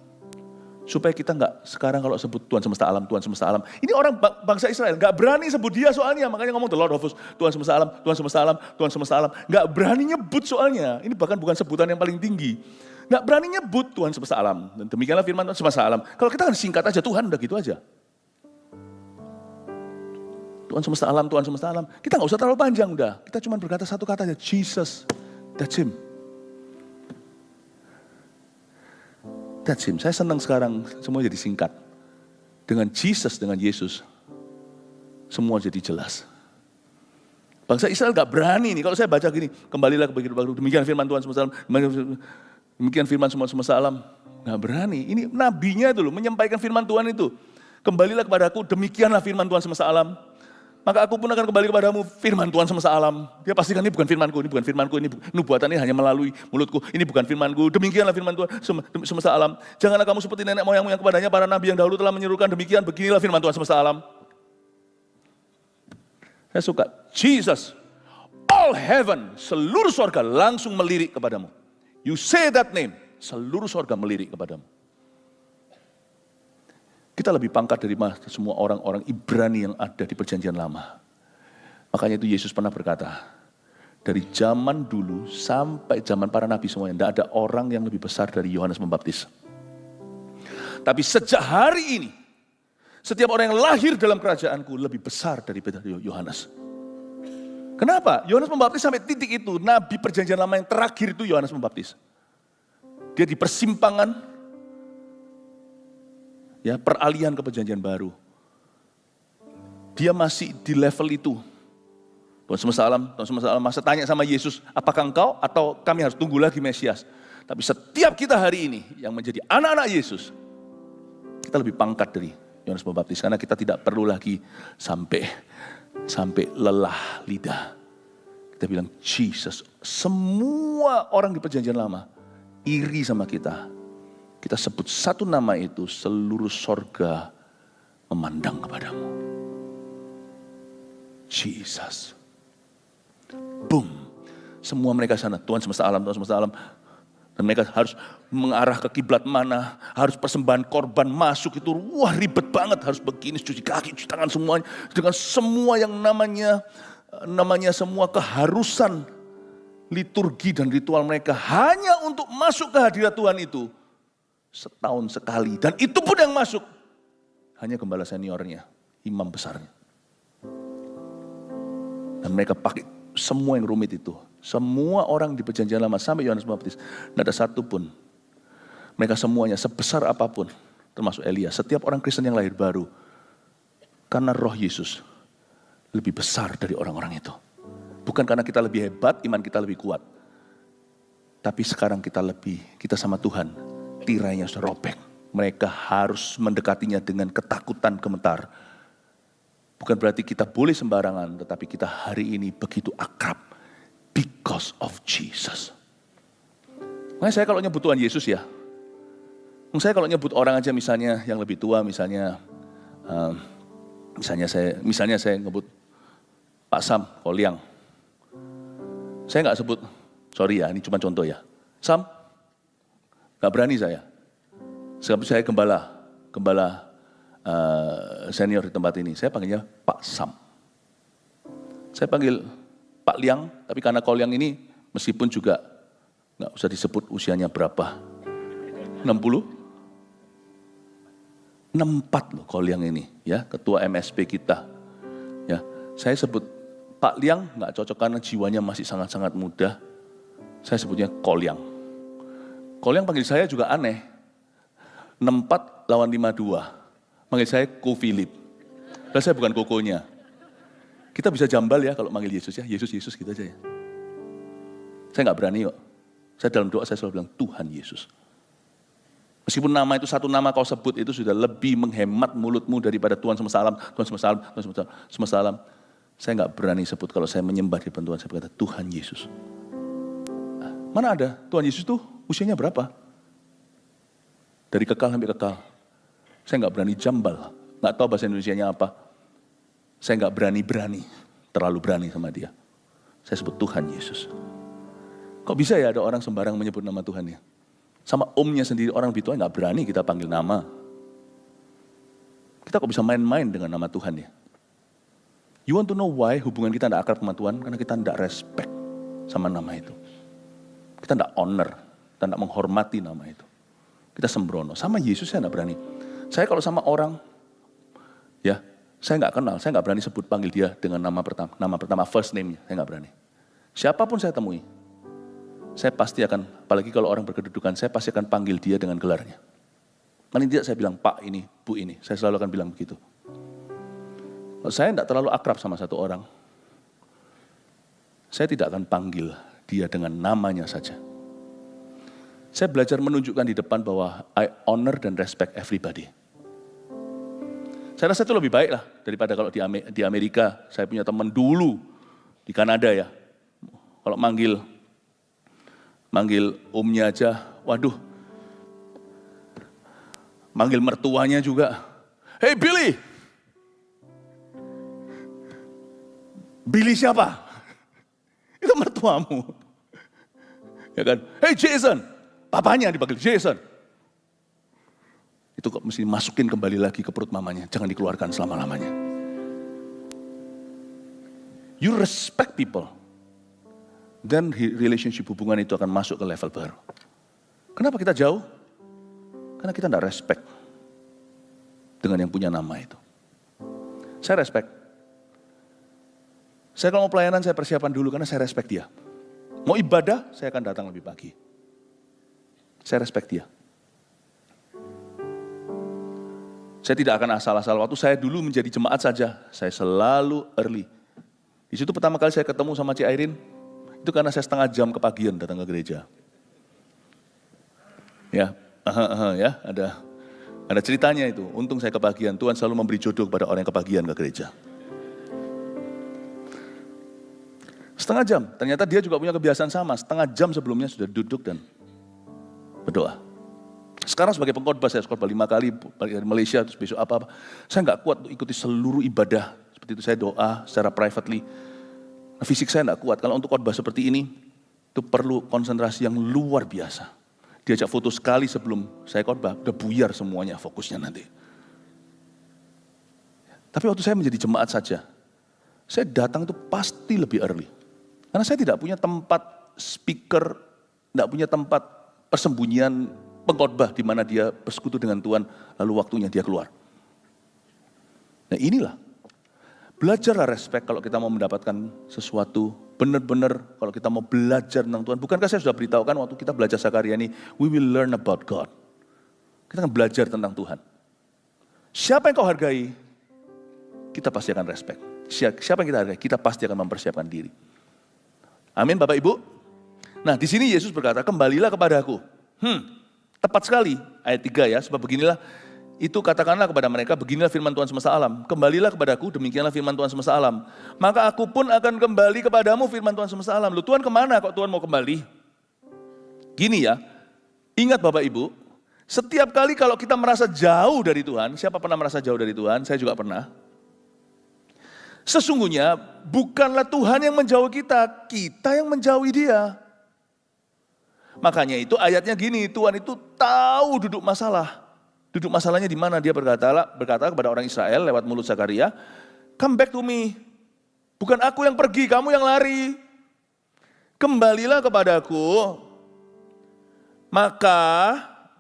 Speaker 1: Supaya kita gak sekarang kalau sebut Tuhan semesta alam, Tuhan semesta alam. Ini orang bangsa Israel gak berani sebut dia soalnya. Makanya ngomong the Lord of Hosts, Tuhan semesta alam, Tuhan semesta alam, Tuhan semesta alam. Gak berani nyebut soalnya. Ini bahkan bukan sebutan yang paling tinggi. Gak berani nyebut Tuhan semesta alam. Dan demikianlah firman Tuhan semesta alam. Kalau kita kan singkat aja Tuhan, udah gitu aja. Tuhan semesta alam, Tuhan semesta alam. Kita gak usah terlalu panjang udah. Kita cuma berkata satu kata aja, Jesus. That's him. That's him. Saya senang sekarang semua jadi singkat. Dengan Jesus, dengan Yesus. Semua jadi jelas. Bangsa Israel gak berani nih. Kalau saya baca gini, kembalilah ke begitu baru. Demikian firman Tuhan semesta alam. Demikian firman semesta alam. Gak berani. Ini nabinya itu loh, menyampaikan firman Tuhan itu. Kembalilah kepadaku, demikianlah firman Tuhan semesta alam. Maka aku pun akan kembali kepadamu, firman Tuhan semesta alam. Dia pastikan ini bukan firmanku, ini bukan firmanku, ini nubuatan ini hanya melalui mulutku. Ini bukan firmanku, demikianlah firman Tuhan semesta alam. Janganlah kamu seperti nenek moyangmu yang kepadanya para nabi yang dahulu telah menyerukan demikian, beginilah firman Tuhan semesta alam. Saya suka, Jesus, all heaven, seluruh sorga langsung melirik kepadamu. You say that name, seluruh sorga melirik kepadamu. Kita lebih pangkat dari semua orang-orang Ibrani yang ada di perjanjian lama. Makanya itu Yesus pernah berkata, dari zaman dulu sampai zaman para nabi semuanya, tidak ada orang yang lebih besar dari Yohanes Pembaptis. Tapi sejak hari ini, setiap orang yang lahir dalam kerajaanku lebih besar daripada Yohanes. Kenapa? Yohanes Pembaptis sampai titik itu, nabi perjanjian lama yang terakhir itu Yohanes Pembaptis. Dia di persimpangan, ya, peralihan ke perjanjian baru. Dia masih di level itu. Tuhan semesta alam, masa tanya sama Yesus, apakah engkau atau kami harus tunggu lagi Mesias? Tapi setiap kita hari ini yang menjadi anak-anak Yesus, kita lebih pangkat dari Yohanes Pembaptis. Karena kita tidak perlu lagi sampai lelah lidah. Kita bilang, Jesus, semua orang di perjanjian lama iri sama kita. Kita sebut satu nama itu, seluruh sorga memandang kepadamu. Jesus. Boom. Semua mereka sana, Tuhan semesta alam, Tuhan semesta alam. Dan mereka harus mengarah ke kiblat mana, harus persembahan korban masuk itu, wah ribet banget. Harus begini, cuci kaki, cuci tangan semuanya. Dengan semua yang namanya semua keharusan liturgi dan ritual mereka. Hanya untuk masuk ke hadirat Tuhan itu. setahun sekali. Dan itu pun yang masuk hanya gembala seniornya, imam besarnya. Dan mereka pakai semua yang rumit itu. Semua orang di perjanjian lama sampai Yohanes Pembaptis, tidak ada satu pun. Mereka semuanya sebesar apapun, termasuk Elia. Setiap orang Kristen yang lahir baru, karena roh Yesus lebih besar dari orang-orang itu. Bukan karena kita lebih hebat, iman kita lebih kuat. Tapi sekarang kita sama Tuhan, tirainya sudah robek. Mereka harus mendekatinya dengan ketakutan gemetar. Bukan berarti kita boleh sembarangan, tetapi kita hari ini begitu akrab. Because of Jesus. Makanya saya kalau nyebut Tuhan Yesus ya, saya kalau nyebut orang aja misalnya yang lebih tua, misalnya saya nyebut Pak Sam Koliang. Saya nggak sebut, sorry ya, ini cuma contoh ya. Sam, nggak berani saya. Sebab saya gembala senior di tempat ini. Saya panggilnya Pak Sam. Saya panggil Pak Liang, tapi karena Koliang ini meskipun juga nggak usah disebut usianya berapa, 60? 64 loh Koliang ini, ya ketua MSP kita. Ya, saya sebut Pak Liang nggak cocok karena jiwanya masih sangat-sangat muda. Saya sebutnya Koliang. Koliang panggil saya juga aneh. 64 lawan 52. Panggil saya Ko Philip. Padahal saya bukan kokonya. Kita bisa jambal ya kalau manggil Yesus ya. Yesus gitu aja ya. Saya nggak berani kok. Saya dalam doa saya selalu bilang Tuhan Yesus. Meskipun nama itu satu nama kau sebut itu sudah lebih menghemat mulutmu daripada Tuhan semesta alam, Tuhan semesta alam, Tuhan semesta alam. Saya nggak berani sebut kalau saya menyembah di depan Tuhan, saya berkata Tuhan Yesus. Mana ada Tuhan Yesus tuh usianya berapa? Dari kekal sampai kekal. Saya nggak berani jambal, nggak tahu bahasa Indonesianya apa. Saya nggak berani, terlalu berani sama dia. Saya sebut Tuhan Yesus. Kok bisa ya ada orang sembarang menyebut nama Tuhan ya? Sama omnya sendiri orang lebih tua nggak berani kita panggil nama. Kita kok bisa main-main dengan nama Tuhan ya? You want to know why hubungan kita tidak akrab sama Tuhan? Karena kita tidak respect sama nama itu. Kita tidak honor, kita tidak menghormati nama itu. Kita sembrono. Sama Yesus saya tidak berani. Saya kalau sama orang, ya saya nggak kenal, saya nggak berani sebut panggil dia dengan nama pertama first name-nya, saya nggak berani. Siapapun saya temui, saya pasti akan, apalagi kalau orang berkedudukan, saya pasti akan panggil dia dengan gelarnya. Paling tidak saya bilang Pak ini, Bu ini, saya selalu akan bilang begitu. Kalau saya tidak terlalu akrab sama satu orang, saya tidak akan panggil dia dengan namanya saja. Saya belajar menunjukkan di depan bahwa I honor dan respect everybody. Saya rasa itu lebih baik lah daripada kalau di Amerika, saya punya teman dulu di Kanada ya. Kalau manggil omnya aja, waduh. Manggil mertuanya juga. Hey Billy! Billy siapa? Itu mertuamu. Ya kan? Hey Jason! Papanya dipanggil Jason. Itu kok mesti masukin kembali lagi ke perut mamanya. Jangan dikeluarkan selama-lamanya. You respect people. Dan relationship hubungan itu akan masuk ke level baru. Kenapa kita jauh? Karena kita tidak respect dengan yang punya nama itu. Saya respect. Saya kalau mau pelayanan saya persiapan dulu karena saya respect dia. Mau ibadah saya akan datang lebih pagi. Saya respect dia. Saya tidak akan asal-asal. Waktu saya dulu menjadi jemaat saja, saya selalu early. Di situ pertama kali saya ketemu sama Ci Airin, itu karena saya setengah jam kepagian datang ke gereja. Ya, ya ada ceritanya itu. Untung saya kepagian. Tuhan selalu memberi jodoh kepada orang yang kepagian ke gereja. Setengah jam. Ternyata dia juga punya kebiasaan sama. Setengah jam sebelumnya sudah duduk dan berdoa. Sekarang sebagai pengkhotbah saya khotbah 5 kali balik dari Malaysia terus besok apa-apa. Saya nggak kuat untuk ikuti seluruh ibadah seperti itu. Saya doa secara privately. Nah, fisik saya nggak kuat. Kalau untuk khotbah seperti ini itu perlu konsentrasi yang luar biasa. Diajak foto sekali sebelum saya khotbah udah buyar semuanya fokusnya nanti. Tapi waktu saya menjadi jemaat saja, saya datang itu pasti lebih early. Karena saya tidak punya tempat speaker, tidak punya tempat persembunyian pengkhotbah di mana dia bersekutu dengan Tuhan, lalu waktunya dia keluar. Nah inilah, belajarlah respect kalau kita mau mendapatkan sesuatu, benar-benar kalau kita mau belajar tentang Tuhan. Bukankah saya sudah beritahukan waktu kita belajar Zakaria ini, we will learn about God. Kita akan belajar tentang Tuhan. Siapa yang kau hargai, kita pasti akan respect. Siapa yang kita hargai, kita pasti akan mempersiapkan diri. Amin Bapak Ibu. Nah di sini Yesus berkata, kembalilah kepadaku. Tepat sekali ayat 3 ya, sebab beginilah, itu katakanlah kepada mereka, beginilah firman Tuhan semesta alam. Kembalilah kepadaku, demikianlah firman Tuhan semesta alam. Maka aku pun akan kembali kepadamu firman Tuhan semesta alam. Loh Tuhan kemana kok Tuhan mau kembali? Gini ya, ingat Bapak Ibu, setiap kali kalau kita merasa jauh dari Tuhan, siapa pernah merasa jauh dari Tuhan? Saya juga pernah. Sesungguhnya bukanlah Tuhan yang menjauhi kita, kita yang menjauhi Dia. Makanya itu ayatnya gini, Tuhan itu tahu duduk masalah. Duduk masalahnya di mana? Dia berkata kepada orang Israel lewat mulut Zakaria, come back to me. Bukan aku yang pergi, kamu yang lari. Kembalilah kepadaku. Maka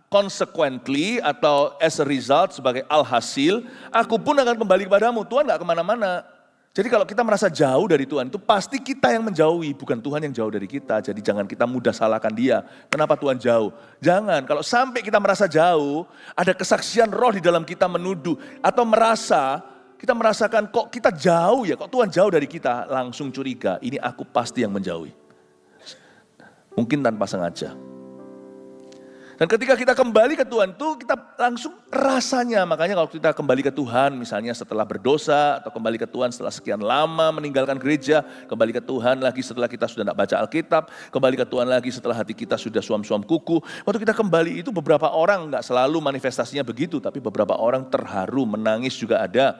Speaker 1: consequently atau as a result sebagai alhasil, aku pun akan kembali kepadamu. Tuhan gak kemana-mana. Jadi kalau kita merasa jauh dari Tuhan, itu pasti kita yang menjauhi, bukan Tuhan yang jauh dari kita. Jadi jangan kita mudah salahkan Dia. Kenapa Tuhan jauh? Jangan, kalau sampai kita merasa jauh, ada kesaksian roh di dalam kita menuduh. Atau kita merasakan kok kita jauh ya, kok Tuhan jauh dari kita. Langsung curiga, ini aku pasti yang menjauhi. Mungkin tanpa sengaja. Dan ketika kita kembali ke Tuhan itu kita langsung rasanya, makanya kalau kita kembali ke Tuhan misalnya setelah berdosa atau kembali ke Tuhan setelah sekian lama meninggalkan gereja, kembali ke Tuhan lagi setelah kita sudah tidak baca Alkitab, kembali ke Tuhan lagi setelah hati kita sudah suam-suam kuku. Waktu kita kembali itu beberapa orang, nggak selalu manifestasinya begitu, tapi beberapa orang terharu, menangis juga ada.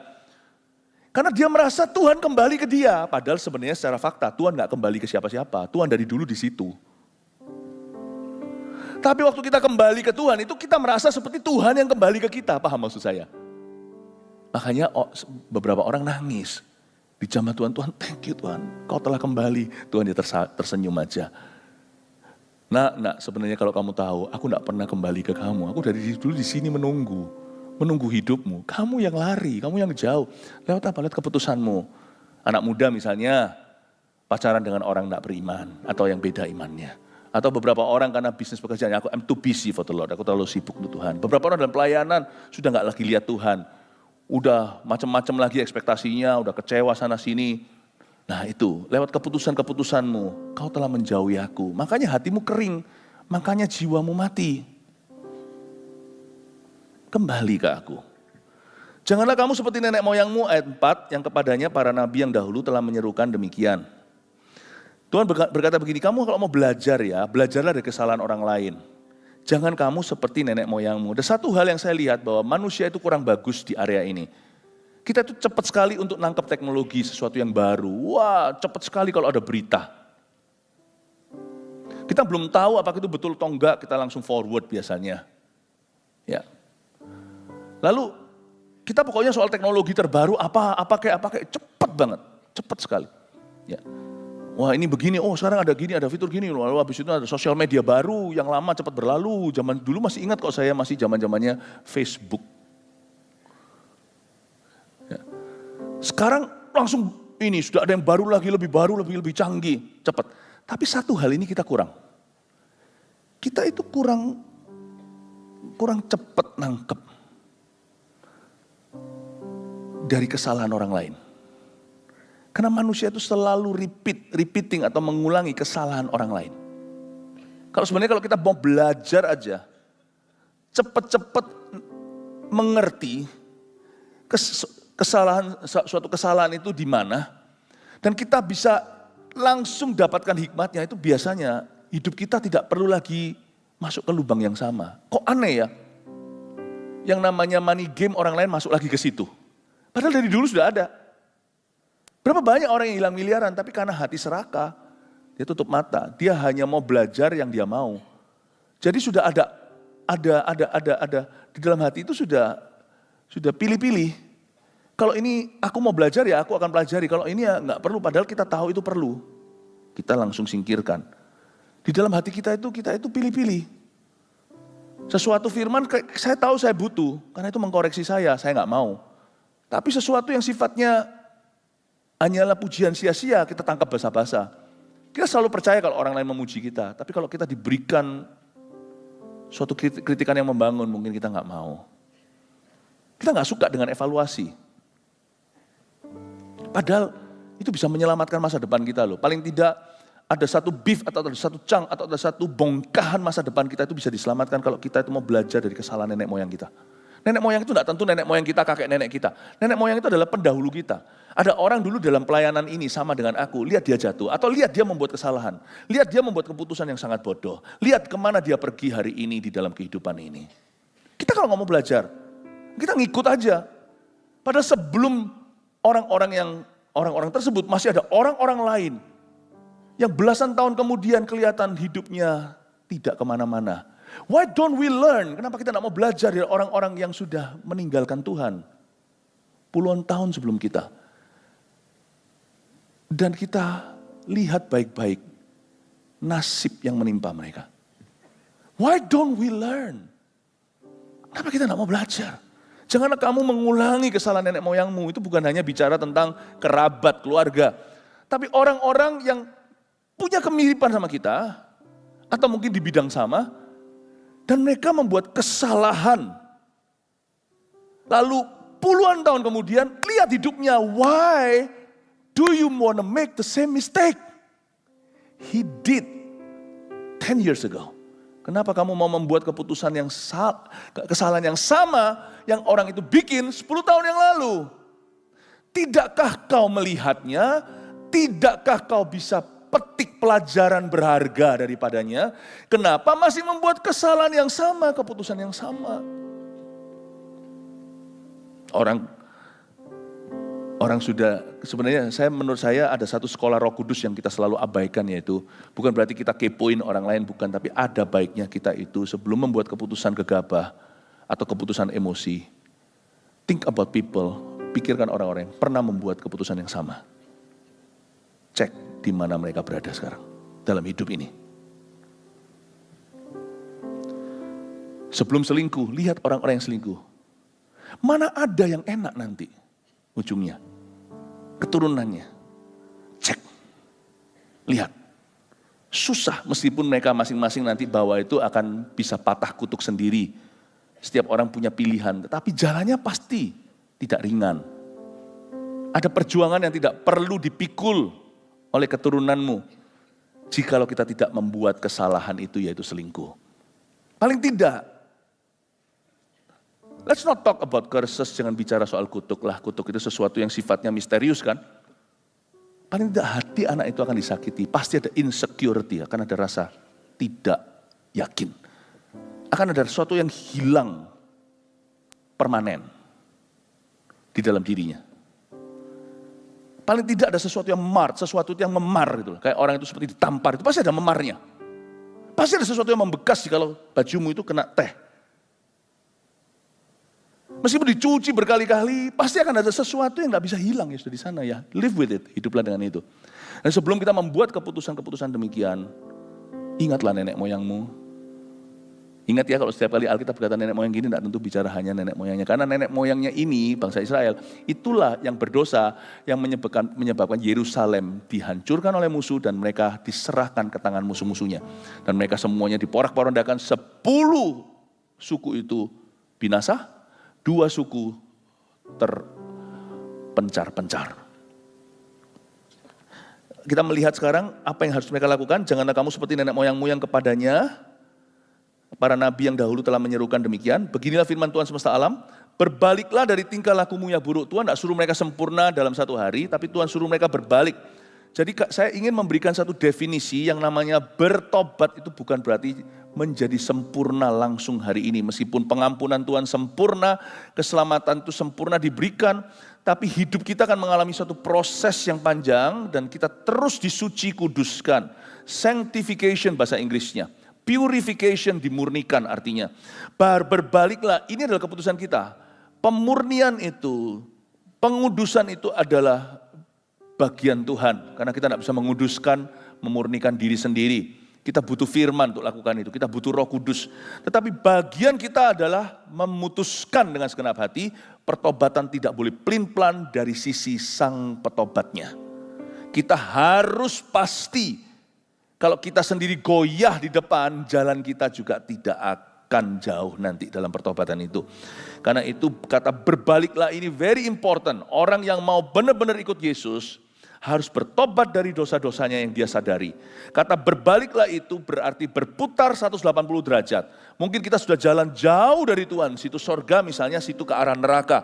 Speaker 1: Karena dia merasa Tuhan kembali ke dia, padahal sebenarnya secara fakta Tuhan nggak kembali ke siapa-siapa, Tuhan dari dulu di situ. Tapi waktu kita kembali ke Tuhan itu kita merasa seperti Tuhan yang kembali ke kita. Paham maksud saya? Makanya beberapa orang nangis. Dijamah Tuhan, Tuhan thank you Tuhan. Kau telah kembali. Tuhan dia tersenyum aja. Nah sebenarnya kalau kamu tahu, aku gak pernah kembali ke kamu. Aku dari dulu di sini menunggu hidupmu. Kamu yang lari, kamu yang jauh. Lewat apa? Lewat keputusanmu. Anak muda misalnya pacaran dengan orang gak beriman atau yang beda imannya. Atau beberapa orang karena bisnis pekerjaan, I'm too busy for the Lord, aku terlalu sibuk untuk Tuhan. Beberapa orang dalam pelayanan sudah gak lagi lihat Tuhan. Udah macam-macam lagi ekspektasinya, udah kecewa sana sini. Nah itu, lewat keputusan-keputusanmu, kau telah menjauhi aku. Makanya hatimu kering, makanya jiwamu mati. Kembali ke aku. Janganlah kamu seperti nenek moyangmu, ayat 4, yang kepadanya para nabi yang dahulu telah menyerukan demikian. Tuhan berkata begini, kamu kalau mau belajar ya, belajarlah dari kesalahan orang lain. Jangan kamu seperti nenek moyangmu. Ada satu hal yang saya lihat bahwa manusia itu kurang bagus di area ini. Kita itu cepat sekali untuk nangkep teknologi, sesuatu yang baru. Wah, cepat sekali kalau ada berita. Kita belum tahu apakah itu betul atau enggak, kita langsung forward biasanya. Ya. Lalu kita pokoknya soal teknologi terbaru, apa kayak cepat banget, cepat sekali. Ya. Wah ini begini, oh sekarang ada gini, ada fitur gini. Lalu habis itu ada sosial media baru yang lama cepat berlalu. Zaman dulu masih ingat kok saya masih zamannya Facebook. Ya. Sekarang langsung ini sudah ada yang baru lagi, lebih baru, lebih canggih, cepat. Tapi satu hal ini kita kurang. Kita itu kurang cepat nangkep dari kesalahan orang lain. Karena manusia itu selalu repeating atau mengulangi kesalahan orang lain. Kalau sebenarnya kalau kita mau belajar aja, cepat-cepat mengerti suatu kesalahan itu di mana, dan kita bisa langsung dapatkan hikmatnya, itu biasanya hidup kita tidak perlu lagi masuk ke lubang yang sama. Kok aneh ya? Yang namanya money game orang lain masuk lagi ke situ. Padahal dari dulu sudah ada. Berapa banyak orang yang hilang miliaran, tapi karena hati serakah, dia tutup mata. Dia hanya mau belajar yang dia mau. Jadi sudah ada di dalam hati itu sudah pilih-pilih. Kalau ini aku mau belajar ya aku akan pelajari. Kalau ini ya nggak perlu, padahal kita tahu itu perlu. Kita langsung singkirkan. Di dalam hati kita itu pilih-pilih. Sesuatu firman, saya tahu saya butuh, karena itu mengkoreksi saya nggak mau. Tapi sesuatu yang sifatnya hanyalah pujian sia-sia, kita tangkap basa-basa. Kita selalu percaya kalau orang lain memuji kita, tapi kalau kita diberikan suatu kritikan yang membangun, mungkin kita nggak mau. Kita nggak suka dengan evaluasi. Padahal itu bisa menyelamatkan masa depan kita loh. Paling tidak ada satu beef atau ada satu cang atau ada satu bongkahan masa depan kita itu bisa diselamatkan kalau kita itu mau belajar dari kesalahan nenek moyang kita. Nenek moyang itu tidak tentu nenek moyang kita, kakek nenek kita. Nenek moyang itu adalah pendahulu kita. Ada orang dulu dalam pelayanan ini sama dengan aku, lihat dia jatuh atau lihat dia membuat kesalahan. Lihat dia membuat keputusan yang sangat bodoh. Lihat kemana dia pergi hari ini di dalam kehidupan ini. Kita kalau ngomong belajar, kita ngikut aja. Padahal sebelum orang-orang tersebut masih ada orang-orang lain yang belasan tahun kemudian kelihatan hidupnya tidak kemana-mana. Why don't we learn? Kenapa kita tidak mau belajar dari orang-orang yang sudah meninggalkan Tuhan? Puluhan tahun sebelum kita. Dan kita lihat baik-baik nasib yang menimpa mereka. Why don't we learn? Kenapa kita tidak mau belajar? Janganlah kamu mengulangi kesalahan nenek moyangmu. Itu bukan hanya bicara tentang kerabat, keluarga. Tapi orang-orang yang punya kemiripan sama kita, atau mungkin di bidang sama, dan mereka membuat kesalahan. Lalu puluhan tahun kemudian, lihat hidupnya. Why do you want to make the same mistake? He did 10 years ago. Kenapa kamu mau membuat keputusan yang kesalahan yang sama yang orang itu bikin 10 tahun yang lalu? Tidakkah kau melihatnya? Tidakkah kau bisa petik pelajaran berharga daripadanya? Kenapa masih membuat kesalahan yang sama, keputusan yang sama? Orang sudah, sebenarnya menurut saya ada satu sekolah Roh Kudus yang kita selalu abaikan, yaitu bukan berarti kita kepoin orang lain, bukan, tapi ada baiknya kita itu sebelum membuat keputusan gegabah atau keputusan emosi, think about people, pikirkan orang-orang yang pernah membuat keputusan yang sama. Cek di mana mereka berada sekarang dalam hidup ini. Sebelum selingkuh, lihat orang-orang yang selingkuh. Mana ada yang enak nanti ujungnya? Keturunannya. Cek. Lihat. Susah meskipun mereka masing-masing nanti bawa itu akan bisa patah kutuk sendiri. Setiap orang punya pilihan, tetapi jalannya pasti tidak ringan. Ada perjuangan yang tidak perlu dipikul oleh keturunanmu jikalau kita tidak membuat kesalahan itu, yaitu selingkuh. Paling tidak, let's not talk about curses, jangan bicara soal kutuk lah. Kutuk itu sesuatu yang sifatnya misterius kan. Paling tidak hati anak itu akan disakiti. Pasti ada insecurity, akan ada rasa tidak yakin. Akan ada sesuatu yang hilang permanen di dalam dirinya. Paling tidak ada sesuatu yang sesuatu yang memar gitu. Kayak orang itu seperti ditampar, itu pasti ada memarnya. Pasti ada sesuatu yang membekas kalau bajumu itu kena teh. Meskipun dicuci berkali-kali, pasti akan ada sesuatu yang gak bisa hilang ya sudah di sana ya. Live with it, hiduplah dengan itu. Dan sebelum kita membuat keputusan-keputusan demikian, ingatlah nenek moyangmu. Ingat ya, kalau setiap kali Alkitab berkata nenek moyang gini, tidak tentu bicara hanya nenek moyangnya. Karena nenek moyangnya ini, bangsa Israel, itulah yang berdosa, yang menyebabkan Yerusalem dihancurkan oleh musuh dan mereka diserahkan ke tangan musuh-musuhnya. Dan mereka semuanya diporak-porandakan, 10 suku itu binasa, 2 suku terpencar-pencar. Kita melihat sekarang apa yang harus mereka lakukan. Janganlah kamu seperti nenek moyangmu yang kepadanya para nabi yang dahulu telah menyerukan demikian. Beginilah firman Tuhan semesta alam. Berbaliklah dari tingkah lakumu yang buruk. Tuhan tidak suruh mereka sempurna dalam satu hari, tapi Tuhan suruh mereka berbalik. Jadi saya ingin memberikan satu definisi yang namanya bertobat itu bukan berarti menjadi sempurna langsung hari ini. Meskipun pengampunan Tuhan sempurna, keselamatan itu sempurna diberikan, tapi hidup kita akan mengalami suatu proses yang panjang dan kita terus disuci kuduskan. Sanctification bahasa Inggrisnya. Purification dimurnikan artinya. Berbaliklah, ini adalah keputusan kita. Pemurnian itu, pengudusan itu adalah bagian Tuhan. Karena kita tidak bisa menguduskan, memurnikan diri sendiri. Kita butuh firman untuk lakukan itu, kita butuh Roh Kudus. Tetapi bagian kita adalah memutuskan dengan segenap hati, pertobatan tidak boleh pelin-pelan dari sisi sang petobatnya. Kita harus pasti, kalau kita sendiri goyah di depan, jalan kita juga tidak akan jauh nanti dalam pertobatan itu. Karena itu kata berbaliklah ini very important. Orang yang mau benar-benar ikut Yesus, harus bertobat dari dosa-dosanya yang dia sadari. Kata berbaliklah itu berarti berputar 180 derajat. Mungkin kita sudah jalan jauh dari Tuhan, situ sorga misalnya, situ ke arah neraka.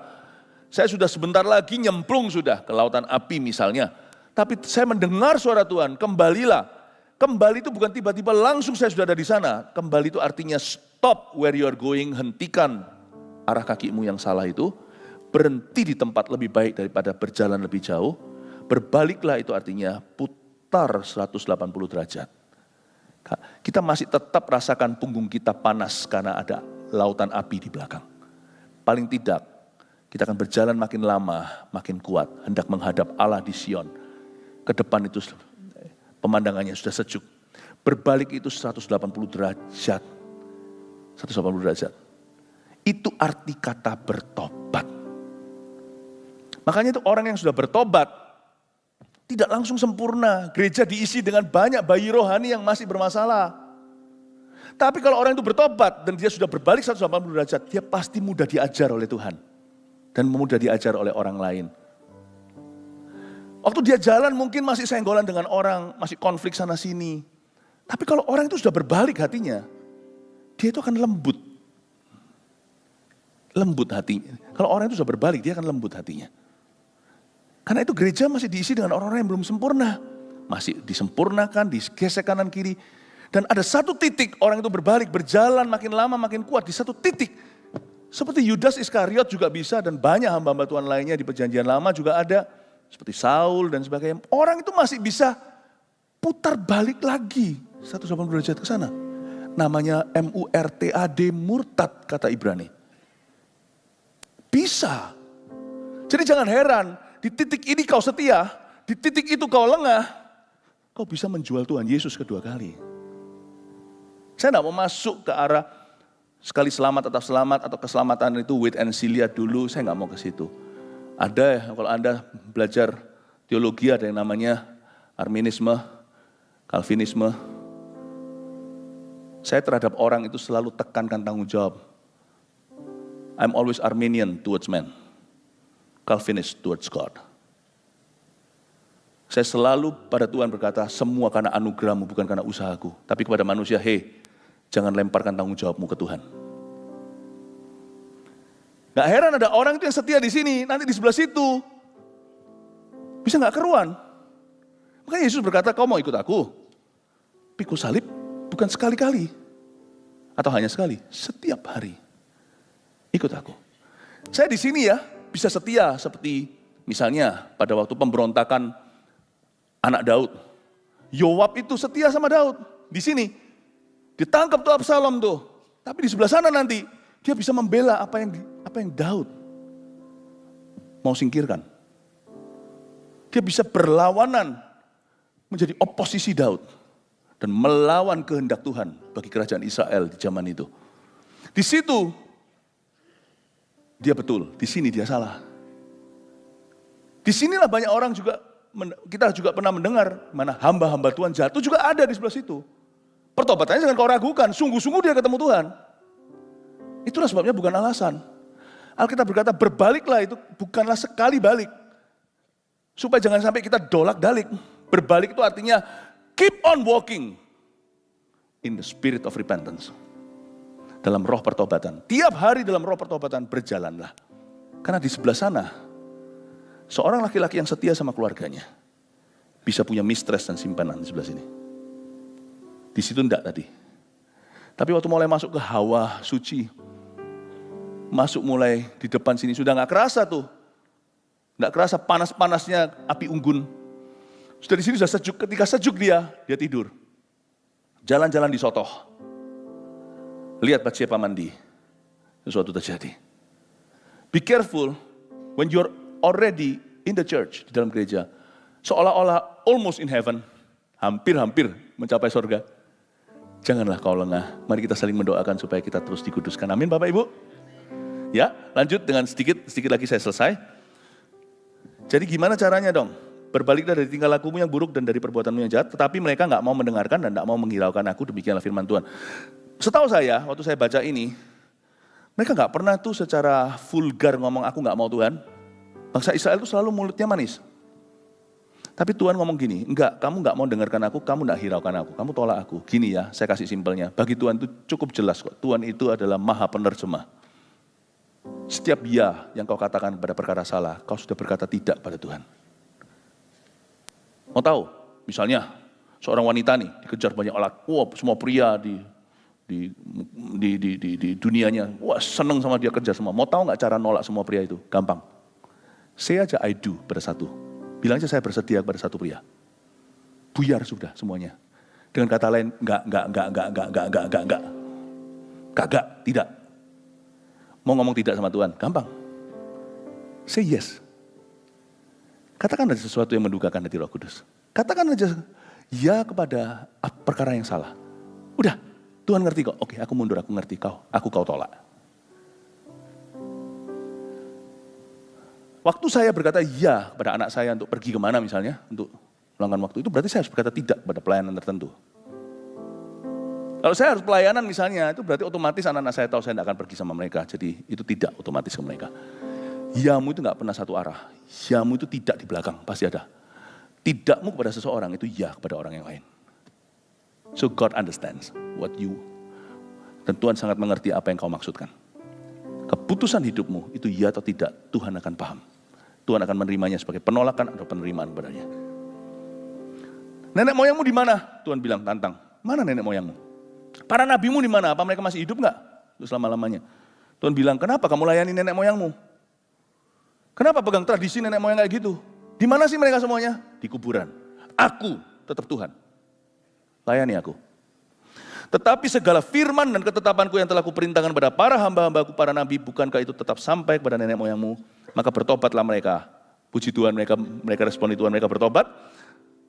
Speaker 1: Saya sudah sebentar lagi nyemplung sudah ke lautan api misalnya. Tapi saya mendengar suara Tuhan, kembalilah. Kembali itu bukan tiba-tiba langsung saya sudah ada di sana. Kembali itu artinya stop where you are going, hentikan arah kakimu yang salah itu. Berhenti di tempat lebih baik daripada berjalan lebih jauh. Berbaliklah itu artinya putar 180 derajat. Kita masih tetap rasakan punggung kita panas karena ada lautan api di belakang. Paling tidak, kita akan berjalan makin lama, makin kuat. Hendak menghadap Allah di Sion. Ke depan itu pemandangannya sudah sejuk. Berbalik itu 180 derajat. 180 derajat. Itu arti kata bertobat. Makanya itu orang yang sudah bertobat, tidak langsung sempurna. Gereja diisi dengan banyak bayi rohani yang masih bermasalah. Tapi kalau orang itu bertobat dan dia sudah berbalik 180 derajat, dia pasti mudah diajar oleh Tuhan. Dan mudah diajar oleh orang lain. Waktu dia jalan mungkin masih senggolan dengan orang, masih konflik sana sini. Tapi kalau orang itu sudah berbalik hatinya, dia itu akan lembut. Lembut hatinya. Kalau orang itu sudah berbalik, dia akan lembut hatinya. Karena itu gereja masih diisi dengan orang-orang yang belum sempurna. Masih disempurnakan, digesek kanan kiri. Dan ada satu titik orang itu berbalik, berjalan makin lama makin kuat di satu titik. Seperti Yudas Iskariot juga bisa dan banyak hamba-hamba Tuhan lainnya di perjanjian lama juga ada. Seperti Saul dan sebagainya. Orang itu masih bisa putar balik lagi 180 derajat ke sana. Namanya MURTAD, murtad kata Ibrani. Bisa. Jadi jangan heran. Di titik ini kau setia, di titik itu kau lengah, kau bisa menjual Tuhan Yesus kedua kali. Saya tidak mau masuk ke arah sekali selamat tetap selamat atau keselamatan itu wait and see, lihat dulu, saya nggak mau ke situ. Ada kalau Anda belajar teologi ada yang namanya Arminisme, Calvinisme. Saya terhadap orang itu selalu tekankan tanggung jawab. I'm always Arminian towards men. Calvinist towards God. Saya selalu pada Tuhan berkata, semua karena anugerahmu bukan karena usahaku. Tapi kepada manusia, jangan lemparkan tanggung jawabmu ke Tuhan. Gak heran ada orang itu yang setia di sini, nanti di sebelah situ. Bisa gak keruan. Makanya Yesus berkata, kau mau ikut aku? Pikul salib bukan sekali-kali. Atau hanya sekali, setiap hari. Ikut aku. Saya di sini ya, bisa setia seperti misalnya pada waktu pemberontakan anak Daud. Yoab itu setia sama Daud. Di sini ditangkap tuh Absalom tuh. Tapi di sebelah sana nanti dia bisa membela apa yang Daud mau singkirkan. Dia bisa berlawanan menjadi oposisi Daud dan melawan kehendak Tuhan bagi kerajaan Israel di zaman itu. Di situ dia betul, di sini dia salah. Di sinilah banyak orang juga, kita juga pernah mendengar, mana hamba-hamba Tuhan jatuh juga ada di sebelah situ. Pertobatannya jangan kau ragukan, sungguh-sungguh dia ketemu Tuhan. Itulah sebabnya bukan alasan. Alkitab berkata berbaliklah itu bukanlah sekali balik. Supaya jangan sampai kita dolak-dalik. Berbalik itu artinya keep on walking in the spirit of repentance. Dalam roh pertobatan. Tiap hari dalam roh pertobatan berjalanlah. Karena di sebelah sana, seorang laki-laki yang setia sama keluarganya, bisa punya mistress dan simpanan di sebelah sini. Di situ enggak tadi. Tapi waktu mulai masuk ke hawa suci, masuk mulai di depan sini, sudah gak kerasa tuh. Gak kerasa panas-panasnya api unggun. Sudah di sini sudah sejuk, ketika sejuk dia tidur. Jalan-jalan di Sotoh. Lihat Batsyeba mandi, sesuatu terjadi. Be careful when you're already in the church, di dalam gereja. Seolah-olah almost in heaven, hampir-hampir mencapai surga. Janganlah kau lengah. Mari kita saling mendoakan supaya kita terus dikuduskan. Amin Bapak Ibu. Ya, lanjut dengan sedikit lagi saya selesai. Jadi gimana caranya dong? Berbaliklah dari tingkah lakumu yang buruk dan dari perbuatanmu yang jahat. Tetapi mereka nggak mau mendengarkan dan nggak mau menghiraukan aku. Demikianlah firman Tuhan. Setahu saya, waktu saya baca ini, mereka nggak pernah tuh secara vulgar ngomong aku nggak mau Tuhan. Bangsa Israel itu selalu mulutnya manis. Tapi Tuhan ngomong gini, enggak, kamu enggak mau dengarkan aku, kamu enggak hiraukan aku, kamu tolak aku. Gini ya, saya kasih simpelnya. Bagi Tuhan itu cukup jelas kok. Tuhan itu adalah maha penerjemah. Setiap ya yang kau katakan pada perkara salah, kau sudah berkata tidak pada Tuhan. Mau tahu? Misalnya, seorang wanita nih dikejar banyak alat. Wah, semua pria di dunianya, wah seneng sama dia kerja semua. Mau tahu enggak cara nolak semua pria itu? Gampang. Say aja I do pada satu. Bilang aja saya bersedia kepada satu pria. Buyar sudah semuanya. Dengan kata lain, enggak. Kagak, tidak. Mau ngomong tidak sama Tuhan, gampang. Say yes. Katakan aja sesuatu yang mendukakan hati Roh Kudus. Katakan aja ya kepada perkara yang salah. Udah, Tuhan ngerti kok. Oke, aku mundur, aku ngerti kau. Kau tolak. Waktu saya berkata ya kepada anak saya untuk pergi kemana misalnya, untuk meluangkan waktu itu berarti saya harus berkata tidak pada pelayanan tertentu. Kalau saya harus pelayanan misalnya, itu berarti otomatis anak-anak saya tahu saya tidak akan pergi sama mereka. Jadi itu tidak otomatis ke mereka. Yamu itu nggak pernah satu arah. Yamu itu tidak di belakang, pasti ada. Tidakmu kepada seseorang itu ya kepada orang yang lain. So God understands what you, dan Tuhan sangat mengerti apa yang kau maksudkan. Keputusan hidupmu itu ya atau tidak, Tuhan akan paham. Tuhan akan menerimanya sebagai penolakan atau penerimaan padanya. Nenek moyangmu di mana? Tuhan bilang tantang. Mana nenek moyangmu? Para nabimu di mana? Apa mereka masih hidup enggak? Terus selama-lamanya. Tuhan bilang, kenapa kamu layani nenek moyangmu? Kenapa pegang tradisi nenek moyang kayak gitu? Di mana sih mereka semuanya? Di kuburan. Aku tetap Tuhan. Layani aku. Tetapi segala firman dan ketetapanku yang telah kuperintahkan kepada para hamba-hambaku, para nabi, bukankah itu tetap sampai kepada nenek moyangmu? Maka bertobatlah mereka. Puji Tuhan, mereka responi Tuhan, mereka bertobat.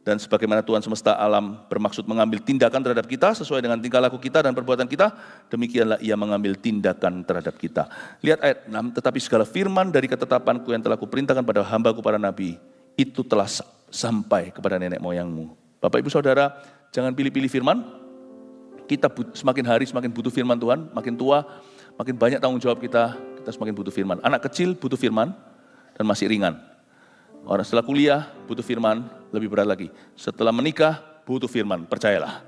Speaker 1: Dan sebagaimana Tuhan semesta alam bermaksud mengambil tindakan terhadap kita sesuai dengan tingkah laku kita dan perbuatan kita, demikianlah ia mengambil tindakan terhadap kita. Lihat ayat 6, tetapi segala firman dari ketetapanku yang telah kuperintahkan pada hambaku para nabi, itu telah sampai kepada nenek moyangmu. Bapak Ibu Saudara, jangan pilih-pilih firman. Kita semakin hari semakin butuh firman Tuhan, makin tua, makin banyak tanggung jawab kita semakin butuh firman. Anak kecil butuh firman dan masih ringan. Orang setelah kuliah butuh firman, lebih berat lagi. Setelah menikah butuh firman, percayalah.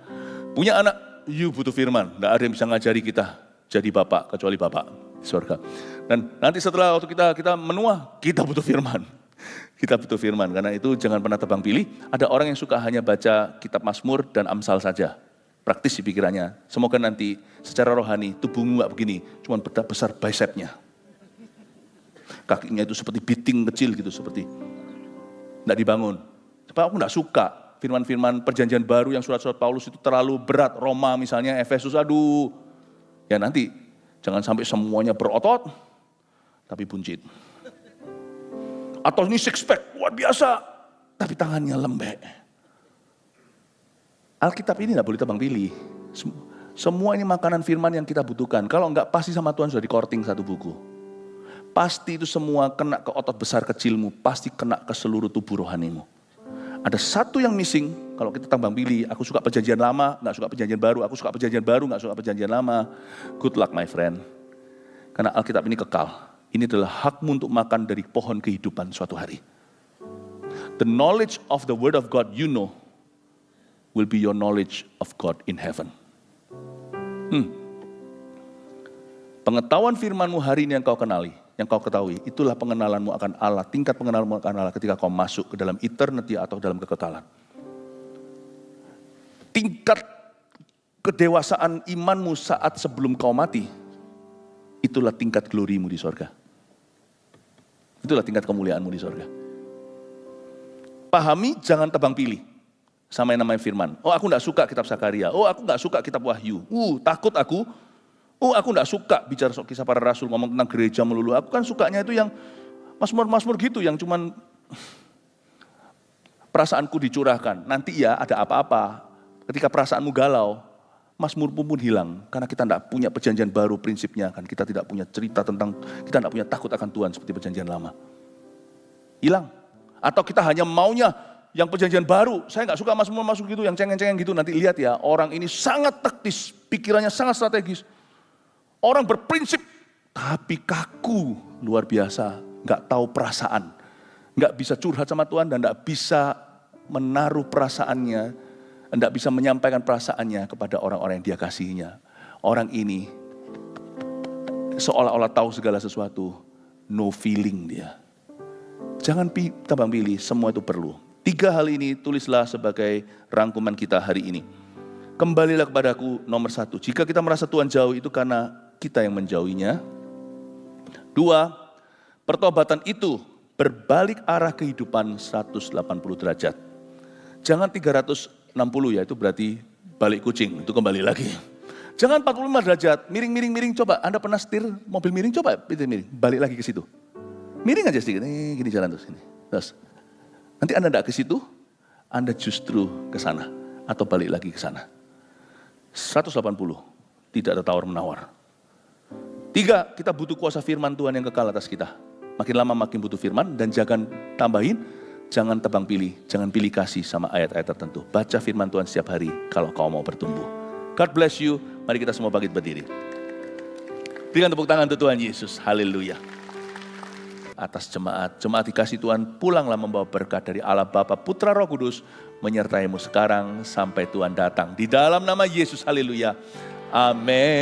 Speaker 1: Punya anak, you butuh firman. Tidak ada yang bisa ngajari kita jadi bapak, kecuali bapak di surga. Dan nanti setelah waktu kita menua, kita butuh firman. Kita butuh firman, karena itu jangan pernah tebang pilih. Ada orang yang suka hanya baca kitab Mazmur dan Amsal saja. Praktis di pikirannya. Semoga nanti secara rohani tubuhmu gak begini, cuma besar bicepnya. Kakinya itu seperti biting kecil gitu, seperti tidak dibangun. Sebab aku tidak suka firman-firman perjanjian baru yang surat-surat Paulus itu terlalu berat. Roma misalnya, Efesus, aduh. Ya nanti jangan sampai semuanya berotot, tapi buncit. Atau ini six pack, luar biasa, tapi tangannya lembek. Alkitab ini tidak boleh tebang pilih. Semua ini makanan firman yang kita butuhkan. Kalau enggak, pasti sama Tuhan sudah di-korting satu buku. Pasti itu semua kena ke otot besar kecilmu, pasti kena ke seluruh tubuh rohanimu. Ada satu yang missing, kalau kita tebang pilih, aku suka perjanjian lama, enggak suka perjanjian baru, aku suka perjanjian baru, enggak suka perjanjian lama. Good luck my friend. Karena Alkitab ini kekal. Ini adalah hakmu untuk makan dari pohon kehidupan suatu hari. The knowledge of the word of God you know will be your knowledge of God in heaven. Pengetahuan firman-Mu hari ini yang kau kenali, yang kau ketahui, itulah pengenalanmu akan Allah, tingkat pengenalanmu akan Allah ketika kau masuk ke dalam eternity atau dalam kekekalan. Tingkat kedewasaan imanmu saat sebelum kau mati, itulah tingkat glorimu di sorga. Itulah tingkat kemuliaanmu di sorga. Pahami, jangan tebang pilih sama yang namanya firman. Oh, aku enggak suka kitab Zakaria. Oh, aku enggak suka kitab Wahyu. Takut aku. Oh, aku enggak suka bicara kisah para rasul, ngomong tentang gereja melulu. Aku kan sukanya itu yang Mazmur-Mazmur gitu, yang cuman perasaanku dicurahkan. Nanti ya ada apa-apa. Ketika perasaanmu galau, Mazmur pun hilang karena kita tidak punya perjanjian baru prinsipnya kan. Kita tidak punya cerita tentang, kita tidak punya takut akan Tuhan seperti perjanjian lama. Hilang. Atau kita hanya maunya yang perjanjian baru. Saya nggak suka Mazmur masuk gitu, yang cengeng-cengeng gitu. Nanti lihat ya, orang ini sangat taktis, pikirannya sangat strategis. Orang berprinsip, tapi kaku, luar biasa. Nggak tahu perasaan. Nggak bisa curhat sama Tuhan dan nggak bisa menaruh perasaannya, tidak bisa menyampaikan perasaannya kepada orang-orang yang dia kasihinya. Orang ini seolah-olah tahu segala sesuatu, no feeling dia. Jangan tebang pilih, semua itu perlu. 3 hal ini tulislah sebagai rangkuman kita hari ini. Kembalilah kepadaku, nomor 1. Jika kita merasa Tuhan jauh itu karena kita yang menjauhinya. 2, pertobatan itu berbalik arah kehidupan 180 derajat. Jangan 360 ya, itu berarti balik kucing, itu kembali lagi. Jangan 45 derajat, miring, coba. Anda pernah setir mobil miring, coba miring, balik lagi ke situ. Miring aja sedikit, gini jalan terus. Terus. Nanti Anda tidak ke situ, Anda justru ke sana. Atau balik lagi ke sana. 180, tidak ada tawar-menawar. 3, kita butuh kuasa firman Tuhan yang kekal atas kita. Makin lama makin butuh firman, dan jangan tambahin, jangan tebang pilih, jangan pilih kasih sama ayat-ayat tertentu. Baca firman Tuhan setiap hari kalau kau mau bertumbuh. God bless you. Mari kita semua bangkit berdiri. Berikan tepuk tangan untuk Tuhan Yesus. Haleluya. Atas jemaat dikasih Tuhan, pulanglah membawa berkat dari Allah Bapa, Putra, Roh Kudus, menyertaimu sekarang sampai Tuhan datang. Di dalam nama Yesus, haleluya. Amin.